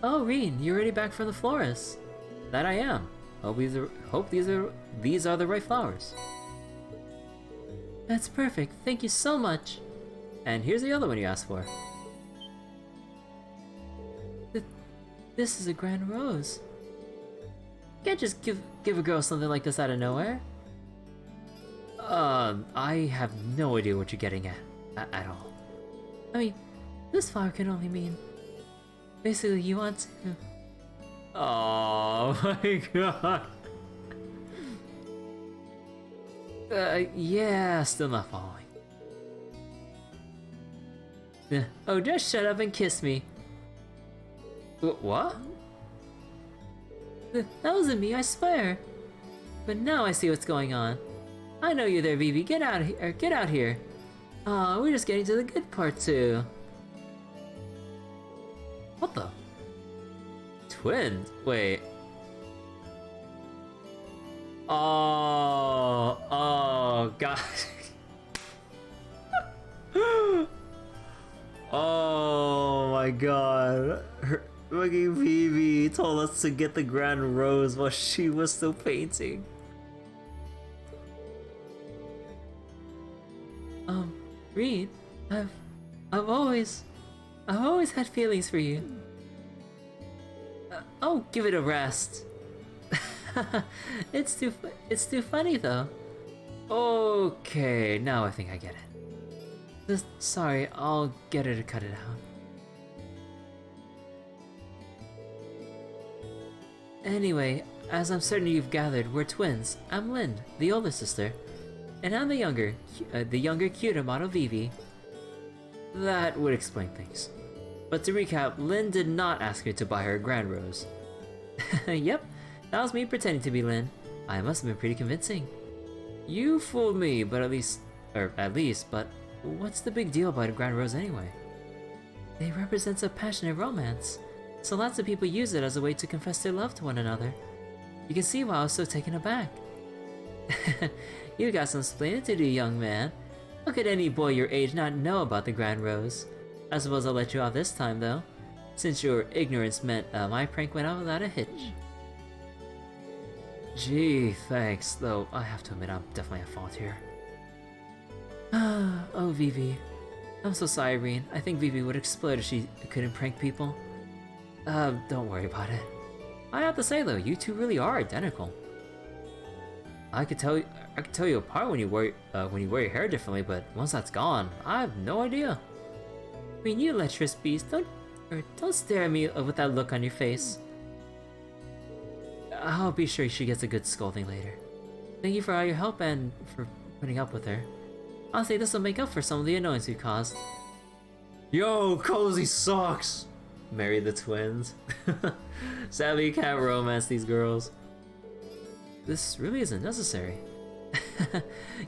Oh, Reen, you're already back from the florist. That I am. Hope these are the right flowers. That's perfect. Thank you so much. And here's the other one you asked for. This is a grand rose. You can't just give a girl something like this out of nowhere. I have no idea what you're getting at all. I mean, this flower can only mean... Basically, you want to... Oh my god. Yeah, still not following. Oh, just shut up and kiss me. What? That wasn't me, I swear. But now I see what's going on. I know you're there, Vivi. Get out here. Get out here. Aw, we're just getting to the good part too. What the? Twins? Wait. Oh, God. Oh my god. Fucking Vivi told us to get the grand rose while she was still painting. Reed, I've always had feelings for you. Oh, give it a rest. It's too funny though. Okay, now I think I get it. Sorry, I'll get her to cut it out. Anyway, as I'm certain you've gathered, we're twins. I'm Lynn, the older sister. And I'm the younger, cuter model Vivi. That would explain things. But to recap, Lynn did not ask her to buy her a grand rose. Yep, that was me pretending to be Lynn. I must have been pretty convincing. You fooled me, but but what's the big deal about a grand rose anyway? It represents a passionate romance, so lots of people use it as a way to confess their love to one another. You can see why I was so taken aback. You got some explaining to do, young man. How could any boy your age not know about the Grand Rose? I suppose I'll let you off this time, though, since your ignorance meant my prank went out without a hitch. Gee, thanks, though I have to admit I'm definitely at fault here. Oh, Vivi. I'm so sorry, Reen. I think Vivi would explode if she couldn't prank people. Don't worry about it. I have to say though, you two really are identical. I could tell you apart when you wear your hair differently, but once that's gone, I have no idea. I mean, you lecherous beast, don't stare at me with that look on your face. I'll be sure she gets a good scolding later. Thank you for all your help and for putting up with her. I'll say this will make up for some of the annoyance we caused. Yo, Cozy sucks! Marry the twins. Sadly, you can't romance these girls. This really isn't necessary.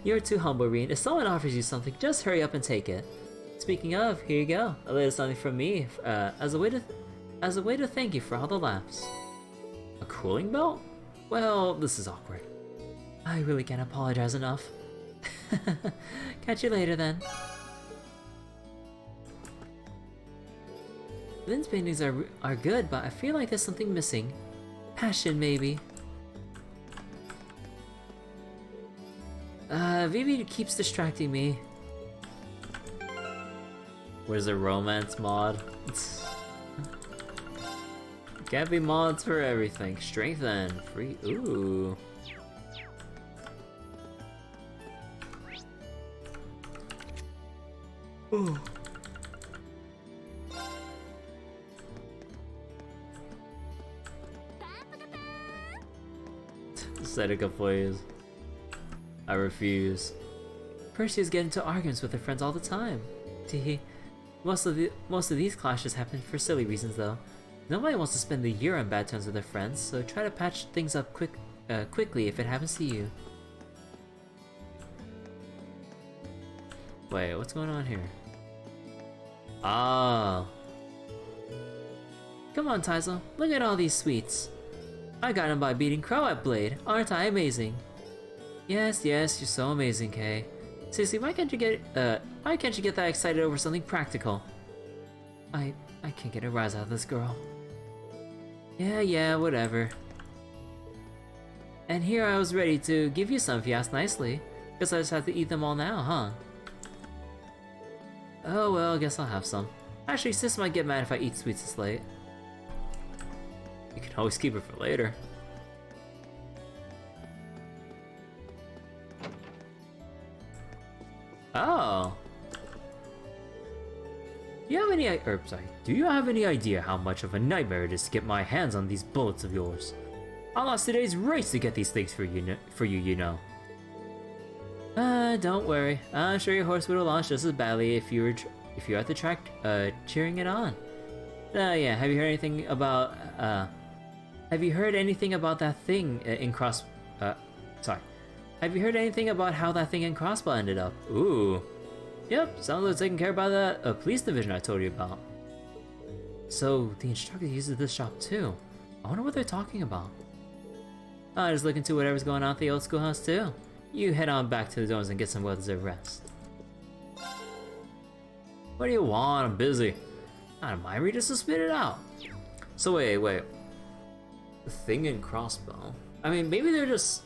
You're too humble, Reen. If someone offers you something, just hurry up and take it. Speaking of, here you go. A little something from me, as a way to thank you for all the laughs. A cooling belt? Well, this is awkward. I really can't apologize enough. Catch you later then. Lynn's paintings are good, but I feel like there's something missing. Passion, maybe. Vivi keeps distracting me. Where's the romance mod? Can't be mods for everything. Strengthen, free. Ooh. Ooh. Seneca plays. I refuse. Perseus gets into arguments with her friends all the time. Teehee. Most of these clashes happen for silly reasons though. Nobody wants to spend the year on bad terms with their friends, so try to patch things up quickly if it happens to you. Wait, what's going on here? Ah. Come on, Taizo. Look at all these sweets. I got them by beating Crow at Blade. Aren't I amazing? Yes, you're so amazing, Kay. Seriously, why can't you get that excited over something practical? I can't get a rise out of this girl. Yeah, whatever. And here I was ready to give you some if you asked nicely. Guess I just have to eat them all now, huh? Oh well, I guess I'll have some. Actually, sis might get mad if I eat sweets this late. You can always keep it for later. Oh. Do you have any idea how much of a nightmare it is to get my hands on these bullets of yours? I lost today's race to get these things for you, you know. Don't worry. I'm sure your horse would have launched just as badly if you were at the track, cheering it on. Yeah. Have you heard anything about that thing in Cross? Have you heard anything about how that thing in Crossbow ended up? Ooh. Yep, sounds like taken care of by that police division I told you about. So the instructor uses this shop too. I wonder what they're talking about. I just look into whatever's going on at the old schoolhouse too. You head on back to the dorms and get some well-deserved rest. What do you want? I'm busy. Not in my reader, so spit it out. So wait. The thing in Crossbow. I mean, maybe they're just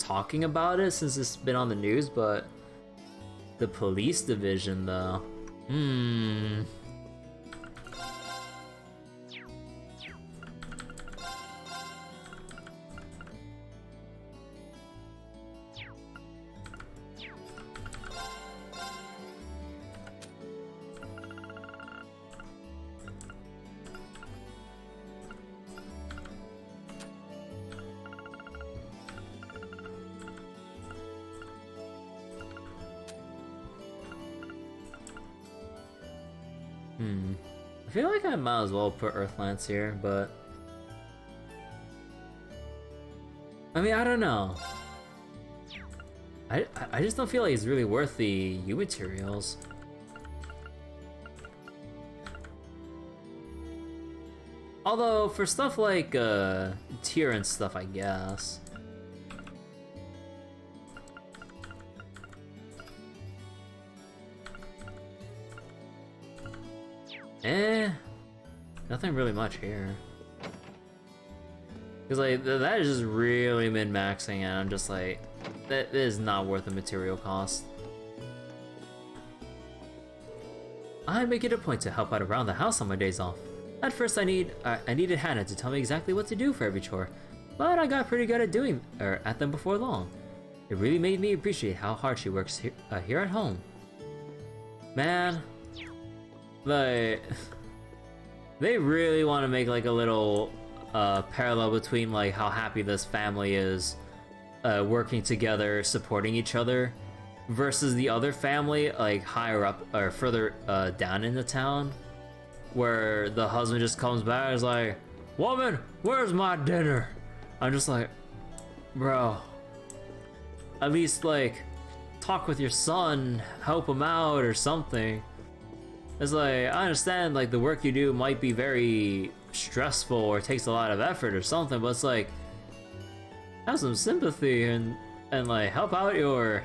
talking about it since it's been on the news, but the police division though. I feel like I might as well put Earthlance here, but I mean, I don't know. I just don't feel like it's really worth the U materials. Although for stuff like tier and stuff, I guess. Nothing really much here. Cause like, that is just really min-maxing and I'm just like, that is not worth the material cost. I make it a point to help out around the house on my days off. At first I needed Hannah to tell me exactly what to do for every chore, but I got pretty good at them before long. It really made me appreciate how hard she works here at home. Man, like, they really want to make like a little parallel between like how happy this family is working together, supporting each other, versus the other family like higher up or further down in the town, where the husband just comes back and is like, "Woman, where's my dinner?" I'm just like, bro, at least like talk with your son, help him out or something. It's like, I understand like the work you do might be very stressful or takes a lot of effort or something, but it's like, have some sympathy and like help out your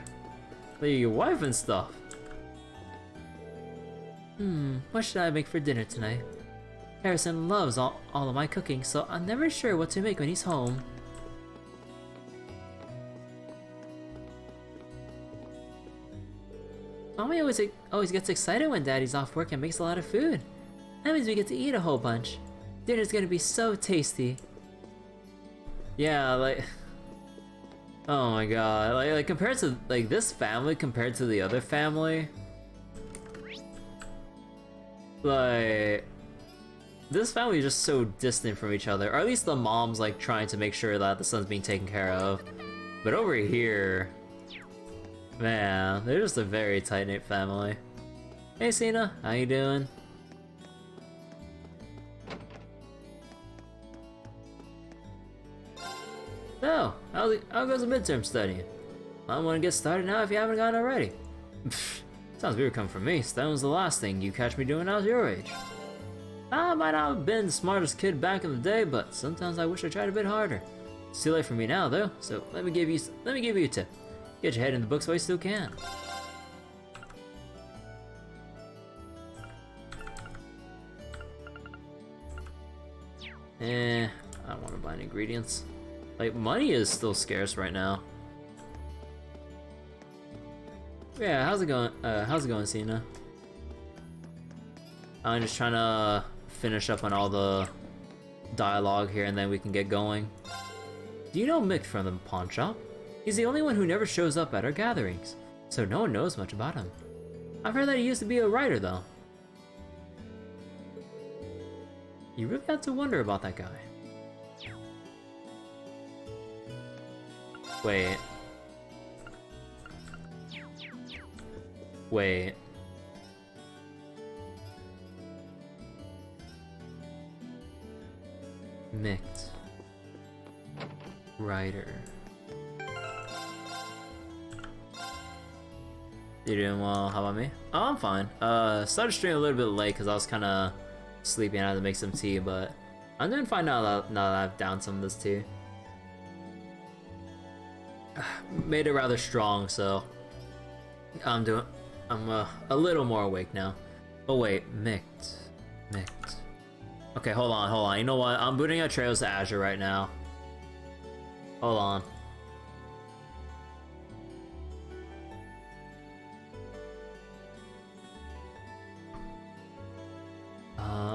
wife and stuff. What should I make for dinner tonight? Harrison loves all of my cooking, so I'm never sure what to make when he's home. Mommy always gets excited when Daddy's off work and makes a lot of food. That means we get to eat a whole bunch. Dinner's gonna be so tasty. Yeah, like, oh my god, like compared to like this family compared to the other family, like this family is just so distant from each other, or at least the mom's like trying to make sure that the son's being taken care of. But over here, man, they're just a very tight-knit family. Hey Cena, how you doing? So, how goes the midterm studying? I want to get started now if you haven't gotten already. Sounds weird coming from me. That was the last thing you catch me doing when I was your age. I might not have been the smartest kid back in the day, but sometimes I wish I tried a bit harder. It's too late for me now, though. So let me give you a tip. Get your head in the books while you still can. I don't want to buy any ingredients. Like, money is still scarce right now. Yeah, how's it going? How's it going, Cena? I'm just trying to finish up on all the dialogue here, and then we can get going. Do you know Mick from the pawn shop? He's the only one who never shows up at our gatherings, so no one knows much about him. I've heard that he used to be a writer, though. You really have to wonder about that guy. Wait. Wait. Mick. Writer. You doing well? How about me? Oh, I'm fine. Started streaming a little bit late because I was kind of sleepy and I had to make some tea, but I'm doing fine now that I've downed some of this tea. Made it rather strong, so I'm a little more awake now. Oh wait, Mick. Okay, hold on. You know what? I'm booting out Trails to Azure right now. Hold on.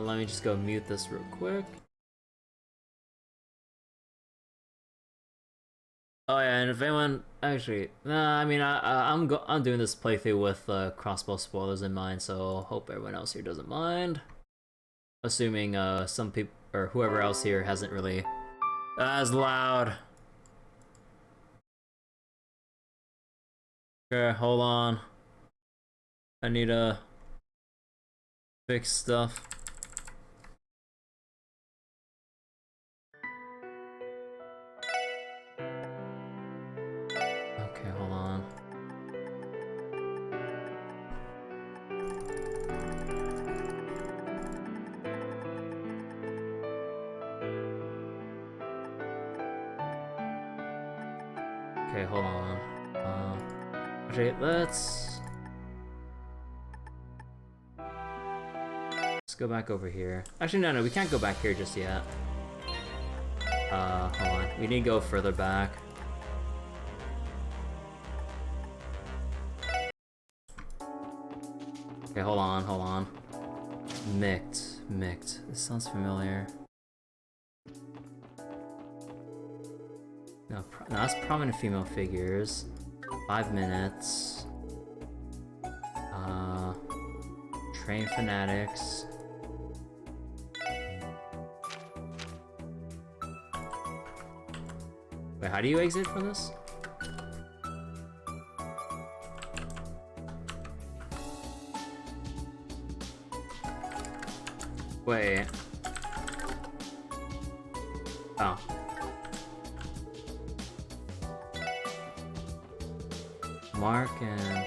Let me just go mute this real quick. Oh yeah, and if anyone actually, nah, I mean, I'm doing this playthrough with crossbow spoilers in mind, so hope everyone else here doesn't mind. Assuming some people or whoever else here hasn't really as loud. Okay, hold on. I need to fix stuff. Okay, hold on. Okay, hold on. Okay, let's Let's go back over here. Actually, no, we can't go back here just yet. Hold on. We need to go further back. Okay, hold on. Mict. This sounds familiar. No, that's prominent female figures. 5 minutes. Train fanatics. Wait, how do you exit from this? Wait. Oh. Mark and...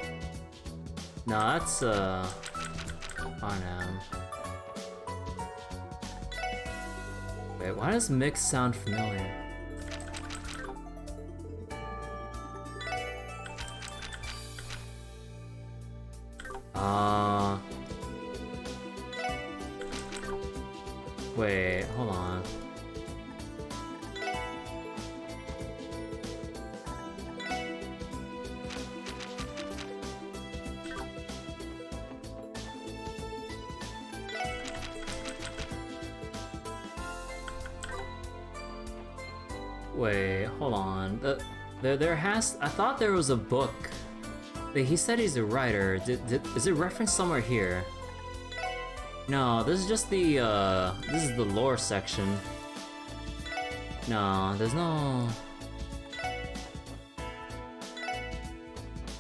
No, that's, Arnhem. Wait, why does Mix sound familiar? Wait, hold on. Wait, hold on. There has... I thought there was a book. He said he's a writer. Is it referenced somewhere here? No, this is just the, this is the lore section. No, there's no...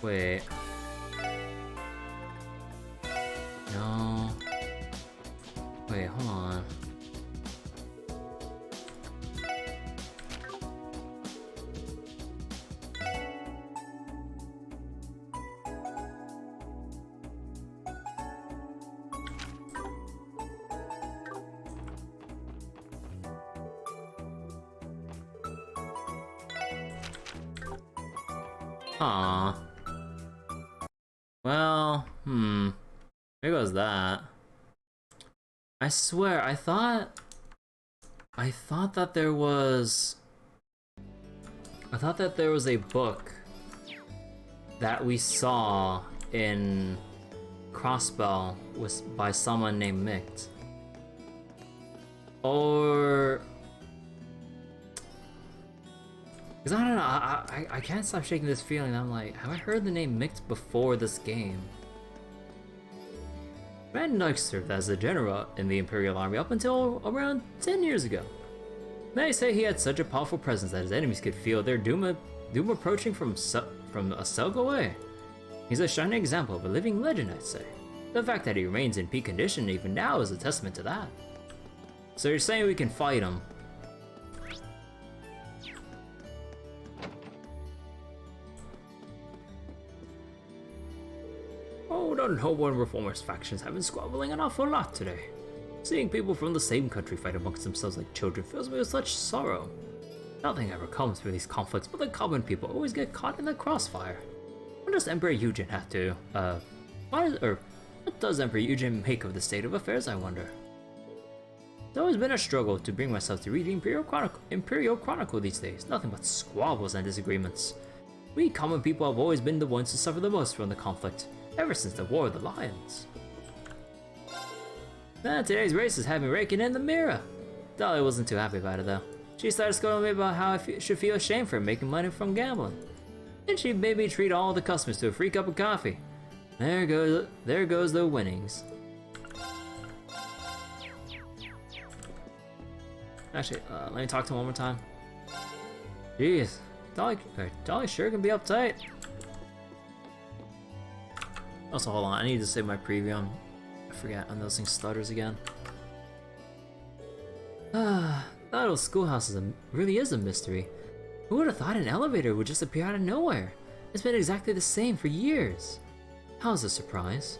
Wait. No. Wait, hold on. Aww. Well, there goes that. I swear, I thought that there was... I thought that there was a book that we saw in Crossbell by someone named Mict. Or... Because I don't know, I can't stop shaking this feeling. I'm like, have I heard the name Mict before this game? Van Dyke served as a general in the Imperial Army up until around 10 years ago. They say he had such a powerful presence that his enemies could feel their doom approaching from a cell away. He's a shining example of a living legend, I'd say. The fact that he remains in peak condition even now is a testament to that. So you're saying we can fight him? Old unholy reformers factions have been squabbling an awful lot today. Seeing people from the same country fight amongst themselves like children fills me with such sorrow. Nothing ever comes from these conflicts, but the common people always get caught in the crossfire. What does Emperor Eugen have to, what does Emperor Eugen make of the state of affairs, I wonder? It's always been a struggle to bring myself to read Imperial Chronicle these days. Nothing but squabbles and disagreements. We common people have always been the ones to suffer the most from the conflict, ever since the War of the Lions. Today's race is having raking in the mirror. Dolly wasn't too happy about it though. She started scolding me about how I should feel ashamed for making money from gambling. Then she made me treat all the customers to a free cup of coffee. There goes the winnings. Actually, let me talk to him one more time. Jeez, Dolly sure can be uptight. Also, hold on, I need to save my preview. I forget, and those things stutters again. That old schoolhouse really is a mystery. Who would have thought an elevator would just appear out of nowhere? It's been exactly the same for years. How's a surprise?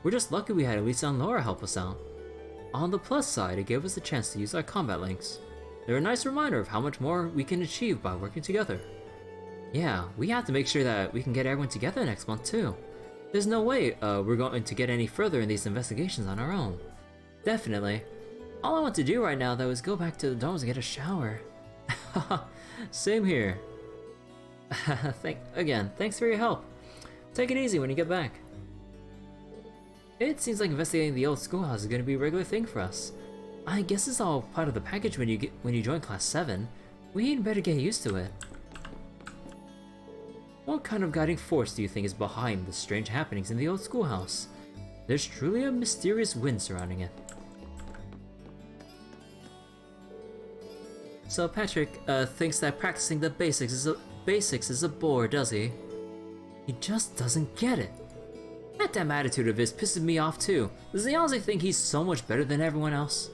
We're just lucky we had Elisa and Laura help us out. On the plus side, it gave us a chance to use our combat links. They're a nice reminder of how much more we can achieve by working together. Yeah, we have to make sure that we can get everyone together next month too. There's no way we're going to get any further in these investigations on our own. Definitely. All I want to do right now, though, is go back to the dorms and get a shower. Same here. Thanks for your help. Take it easy when you get back. It seems like investigating the old schoolhouse is going to be a regular thing for us. I guess it's all part of the package when you join Class 7. We had better get used to it. What kind of guiding force do you think is behind the strange happenings in the old schoolhouse? There's truly a mysterious wind surrounding it. So Patrick thinks that practicing the basics is a bore, does he? He just doesn't get it. That damn attitude of his pisses me off too. Does he honestly think he's so much better than everyone else?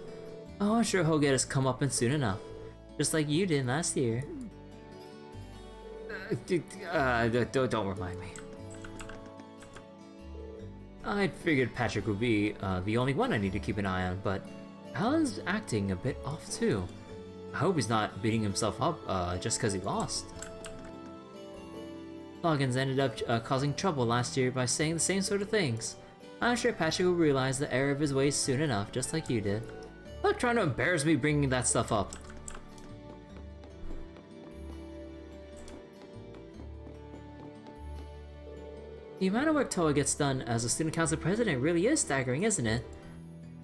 Oh, I'm sure he'll get his comeuppance soon enough. Just like you did last year. Don't remind me. I figured Patrick would be the only one I need to keep an eye on, but Alan's acting a bit off too. I hope he's not beating himself up just because he lost. Loggins ended up causing trouble last year by saying the same sort of things. I'm sure Patrick will realize the error of his ways soon enough, just like you did. Stop trying to embarrass me bringing that stuff up. The amount of work Toa gets done as a student council president really is staggering, isn't it?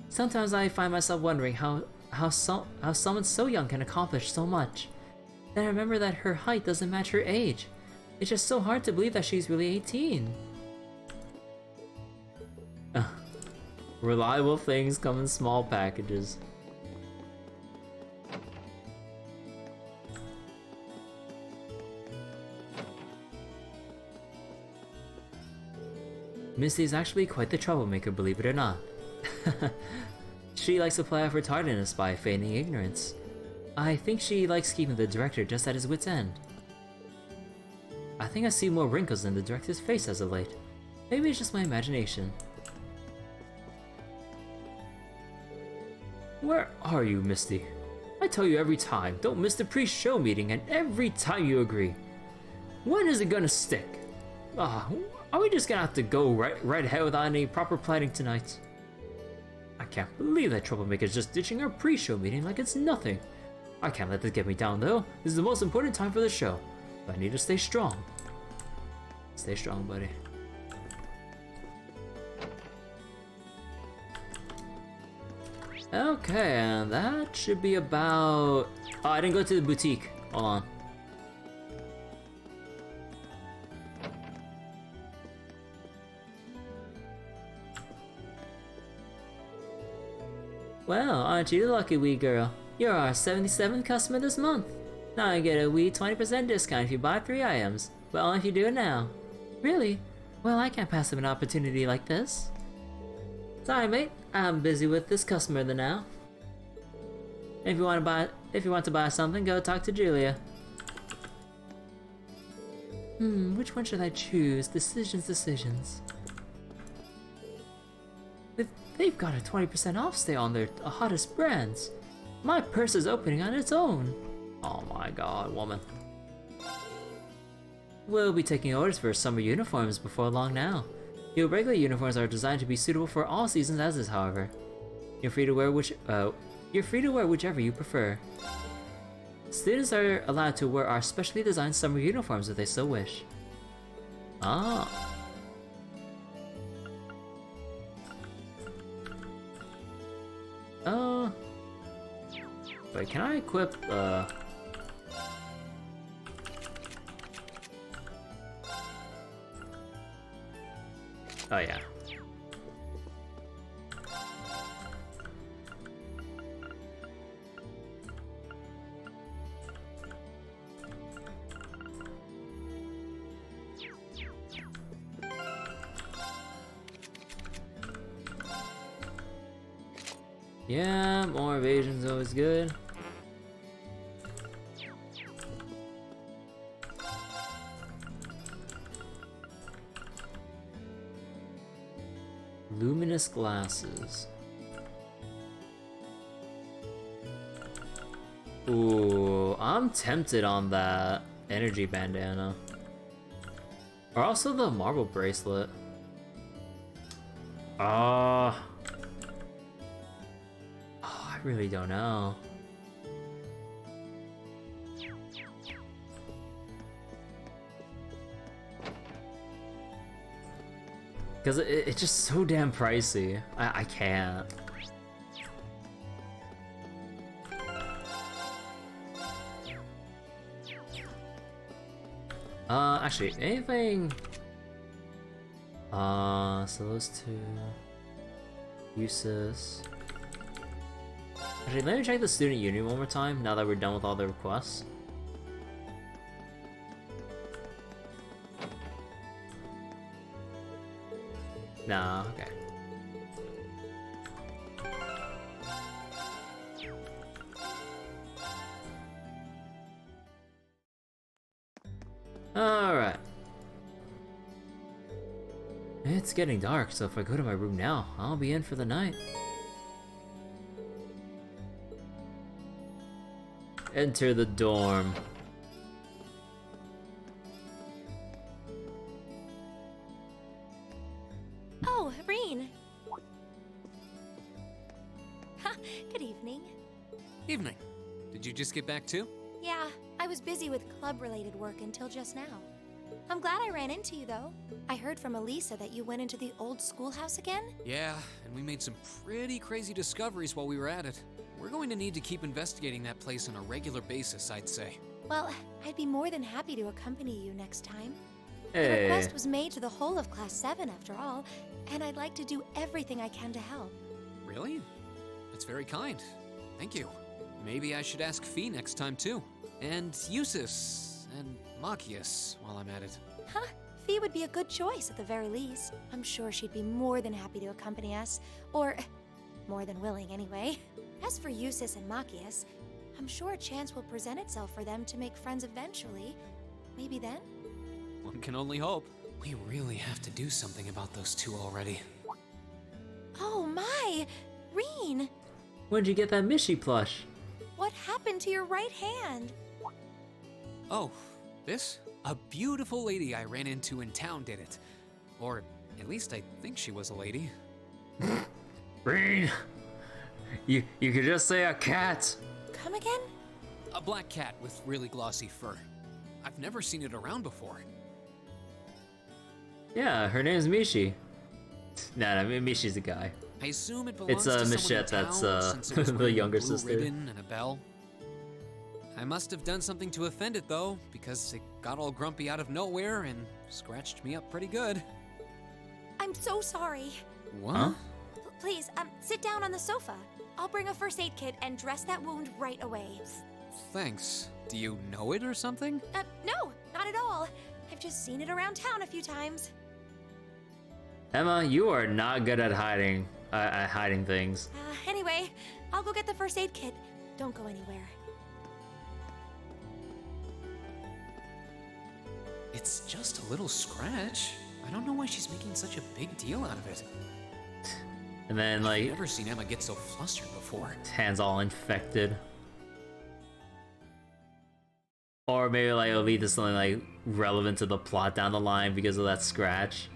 Sometimes I find myself wondering how someone so young can accomplish so much. Then I remember that her height doesn't match her age. It's just so hard to believe that she's really 18. Reliable things come in small packages. Misty is actually quite the troublemaker, believe it or not. She likes to play off her tardiness by feigning ignorance. I think she likes keeping the director just at his wit's end. I think I see more wrinkles in the director's face as of late. Maybe it's just my imagination. Where are you, Misty? I tell you every time, don't miss the pre-show meeting, and every time you agree. When is it gonna stick? Are we just gonna have to go right ahead without any proper planning tonight? I can't believe that troublemaker's just ditching our pre-show meeting like it's nothing. I can't let this get me down though. This is the most important time for the show. I need to stay strong. Stay strong, buddy. Okay, and that should be about... Oh, I didn't go to the boutique. Hold on. Well, aren't you the lucky wee girl? You're our 77th customer this month. Now you get a wee 20% discount if you buy 3 items, but only if you do it now. Really? Well, I can't pass up an opportunity like this. Sorry, mate. I'm busy with this customer now. If you want to buy something, go talk to Julia. Which one should I choose? Decisions. They've got a 20% off stay on their hottest brands. My purse is opening on its own. Oh my god, woman. We'll be taking orders for summer uniforms before long now. Your regular uniforms are designed to be suitable for all seasons as is, however. You're free to wear whichever you prefer. Students are allowed to wear our specially designed summer uniforms if they so wish. Ah. Wait, can I equip, Oh yeah. Yeah, more evasion's always good. Luminous glasses. Ooh, I'm tempted on that energy bandana. Or also the marble bracelet. really don't know. Because it's just so damn pricey. I can't. Actually, anything... so those two... Uses... Actually, let me check the student union one more time, now that we're done with all the requests. Nah, okay. Alright. It's getting dark, so if I go to my room now, I'll be in for the night. Enter the dorm. Oh, Reen. Good evening. Evening. Did you just get back too? Yeah, I was busy with club-related work until just now. I'm glad I ran into you, though. I heard from Elisa that you went into the old schoolhouse again? Yeah, and we made some pretty crazy discoveries while we were at it. We're going to need to keep investigating that place on a regular basis, I'd say. Well, I'd be more than happy to accompany you next time. The Hey. request was made to the whole of Class 7, after all, and I'd like to do everything I can to help. Really? That's very kind. Thank you. Maybe I should ask Fee next time too. And Eusis and Machias while I'm at it. Huh? Fee would be a good choice at the very least. I'm sure she'd be more than happy to accompany us, or more than willing anyway. As for Eusis and Machias, I'm sure a chance will present itself for them to make friends eventually. Maybe then? One can only hope. We really have to do something about those two already. Oh my! Reen! When'd you get that Mishi plush? What happened to your right hand? Oh, this? A beautiful lady I ran into in town did it. Or at least I think she was a lady. Green! You could just say a cat! Come again? A black cat with really glossy fur. I've never seen it around before. Yeah, her name's Mishi. Nah, I mean, Mishi's a guy. I assume it belongs It's, to someone Michette, in town, that's, since it was the wearing a younger blue sister. ribbon and a bell. I must have done something to offend it though, because it got all grumpy out of nowhere and scratched me up pretty good. I'm so sorry. What? Huh? Please, sit down on the sofa. I'll bring a first aid kit and dress that wound right away. Thanks. Do you know it or something? No, not at all. I've just seen it around town a few times. Emma, you are not good at hiding things. Anyway, I'll go get the first aid kit. Don't go anywhere. It's just a little scratch. I don't know why she's making such a big deal out of it. And then, I've like, never seen Emma get so flustered before. his hand's all infected. Or maybe, like, it'll lead to something, like, relevant to the plot down the line because of that scratch.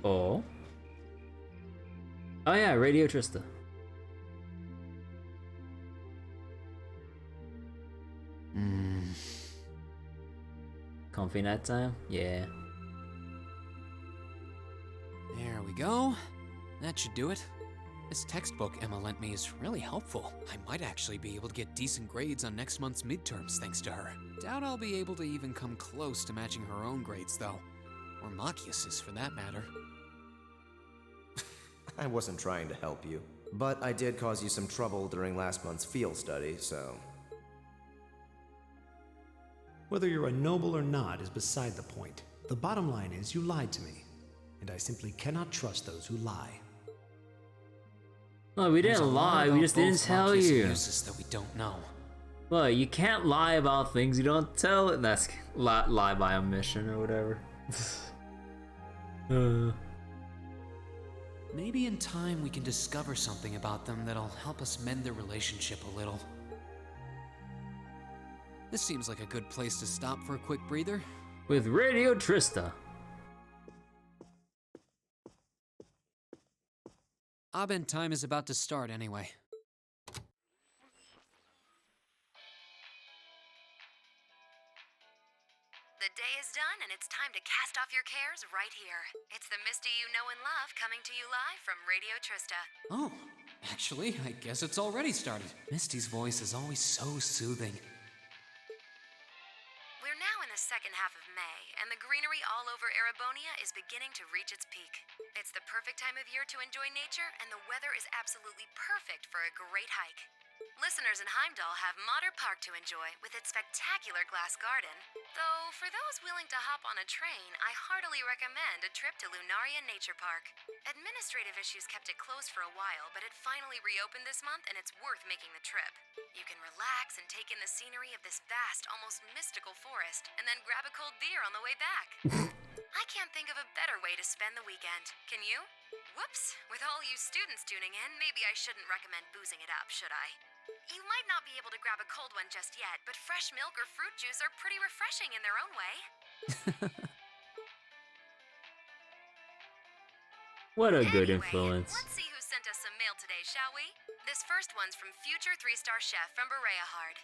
Oh. Oh yeah, Radio Trista. Comfy night time? Yeah. There we go. That should do it. This textbook Emma lent me is really helpful. I might actually be able to get decent grades on next month's midterms thanks to her. Doubt I'll be able to even come close to matching her own grades though. Or Machias's for that matter. I wasn't trying to help you, but I did cause you some trouble during last month's field study, so... Whether you're a noble or not is beside the point. The bottom line is you lied to me, and I simply cannot trust those who lie. No, we There's a didn't lot lie, we about just didn't both tell Machias and you. Eusis that we don't know. Look, you can't lie about things you don't tell it. That's lie by omission or whatever. Maybe in time we can discover something about them that'll help us mend their relationship a little. This seems like a good place to stop for a quick breather. With Radio Trista. Abend time is about to start anyway. The day is done, and it's time to cast off your cares right here. It's the Misty you know and love coming to you live from Radio Trista. Oh, actually, I guess it's already started. Misty's voice is always so soothing. We're now in the second half of May, and the greenery all over Erebonia is beginning to reach its peak. It's the perfect time of year to enjoy nature, and the weather is absolutely perfect for a great hike. Listeners in Heimdall have Motter Park to enjoy with its spectacular glass garden. Though, for those willing to hop on a train, I heartily recommend a trip to Lunaria Nature Park. Administrative issues kept it closed for a while, but it finally reopened this month and it's worth making the trip. You can relax and take in the scenery of this vast, almost mystical forest, and then grab a cold beer on the way back. I can't think of a better way to spend the weekend. Can you? Whoops, with all you students tuning in, maybe I shouldn't recommend boozing it up, should I? You might not be able to grab a cold one just yet, but fresh milk or fruit juice are pretty refreshing in their own way. What a good Anyway, influence. let's see who sent us some mail today, shall we? This first one's from future 3-star chef from Berea Hard.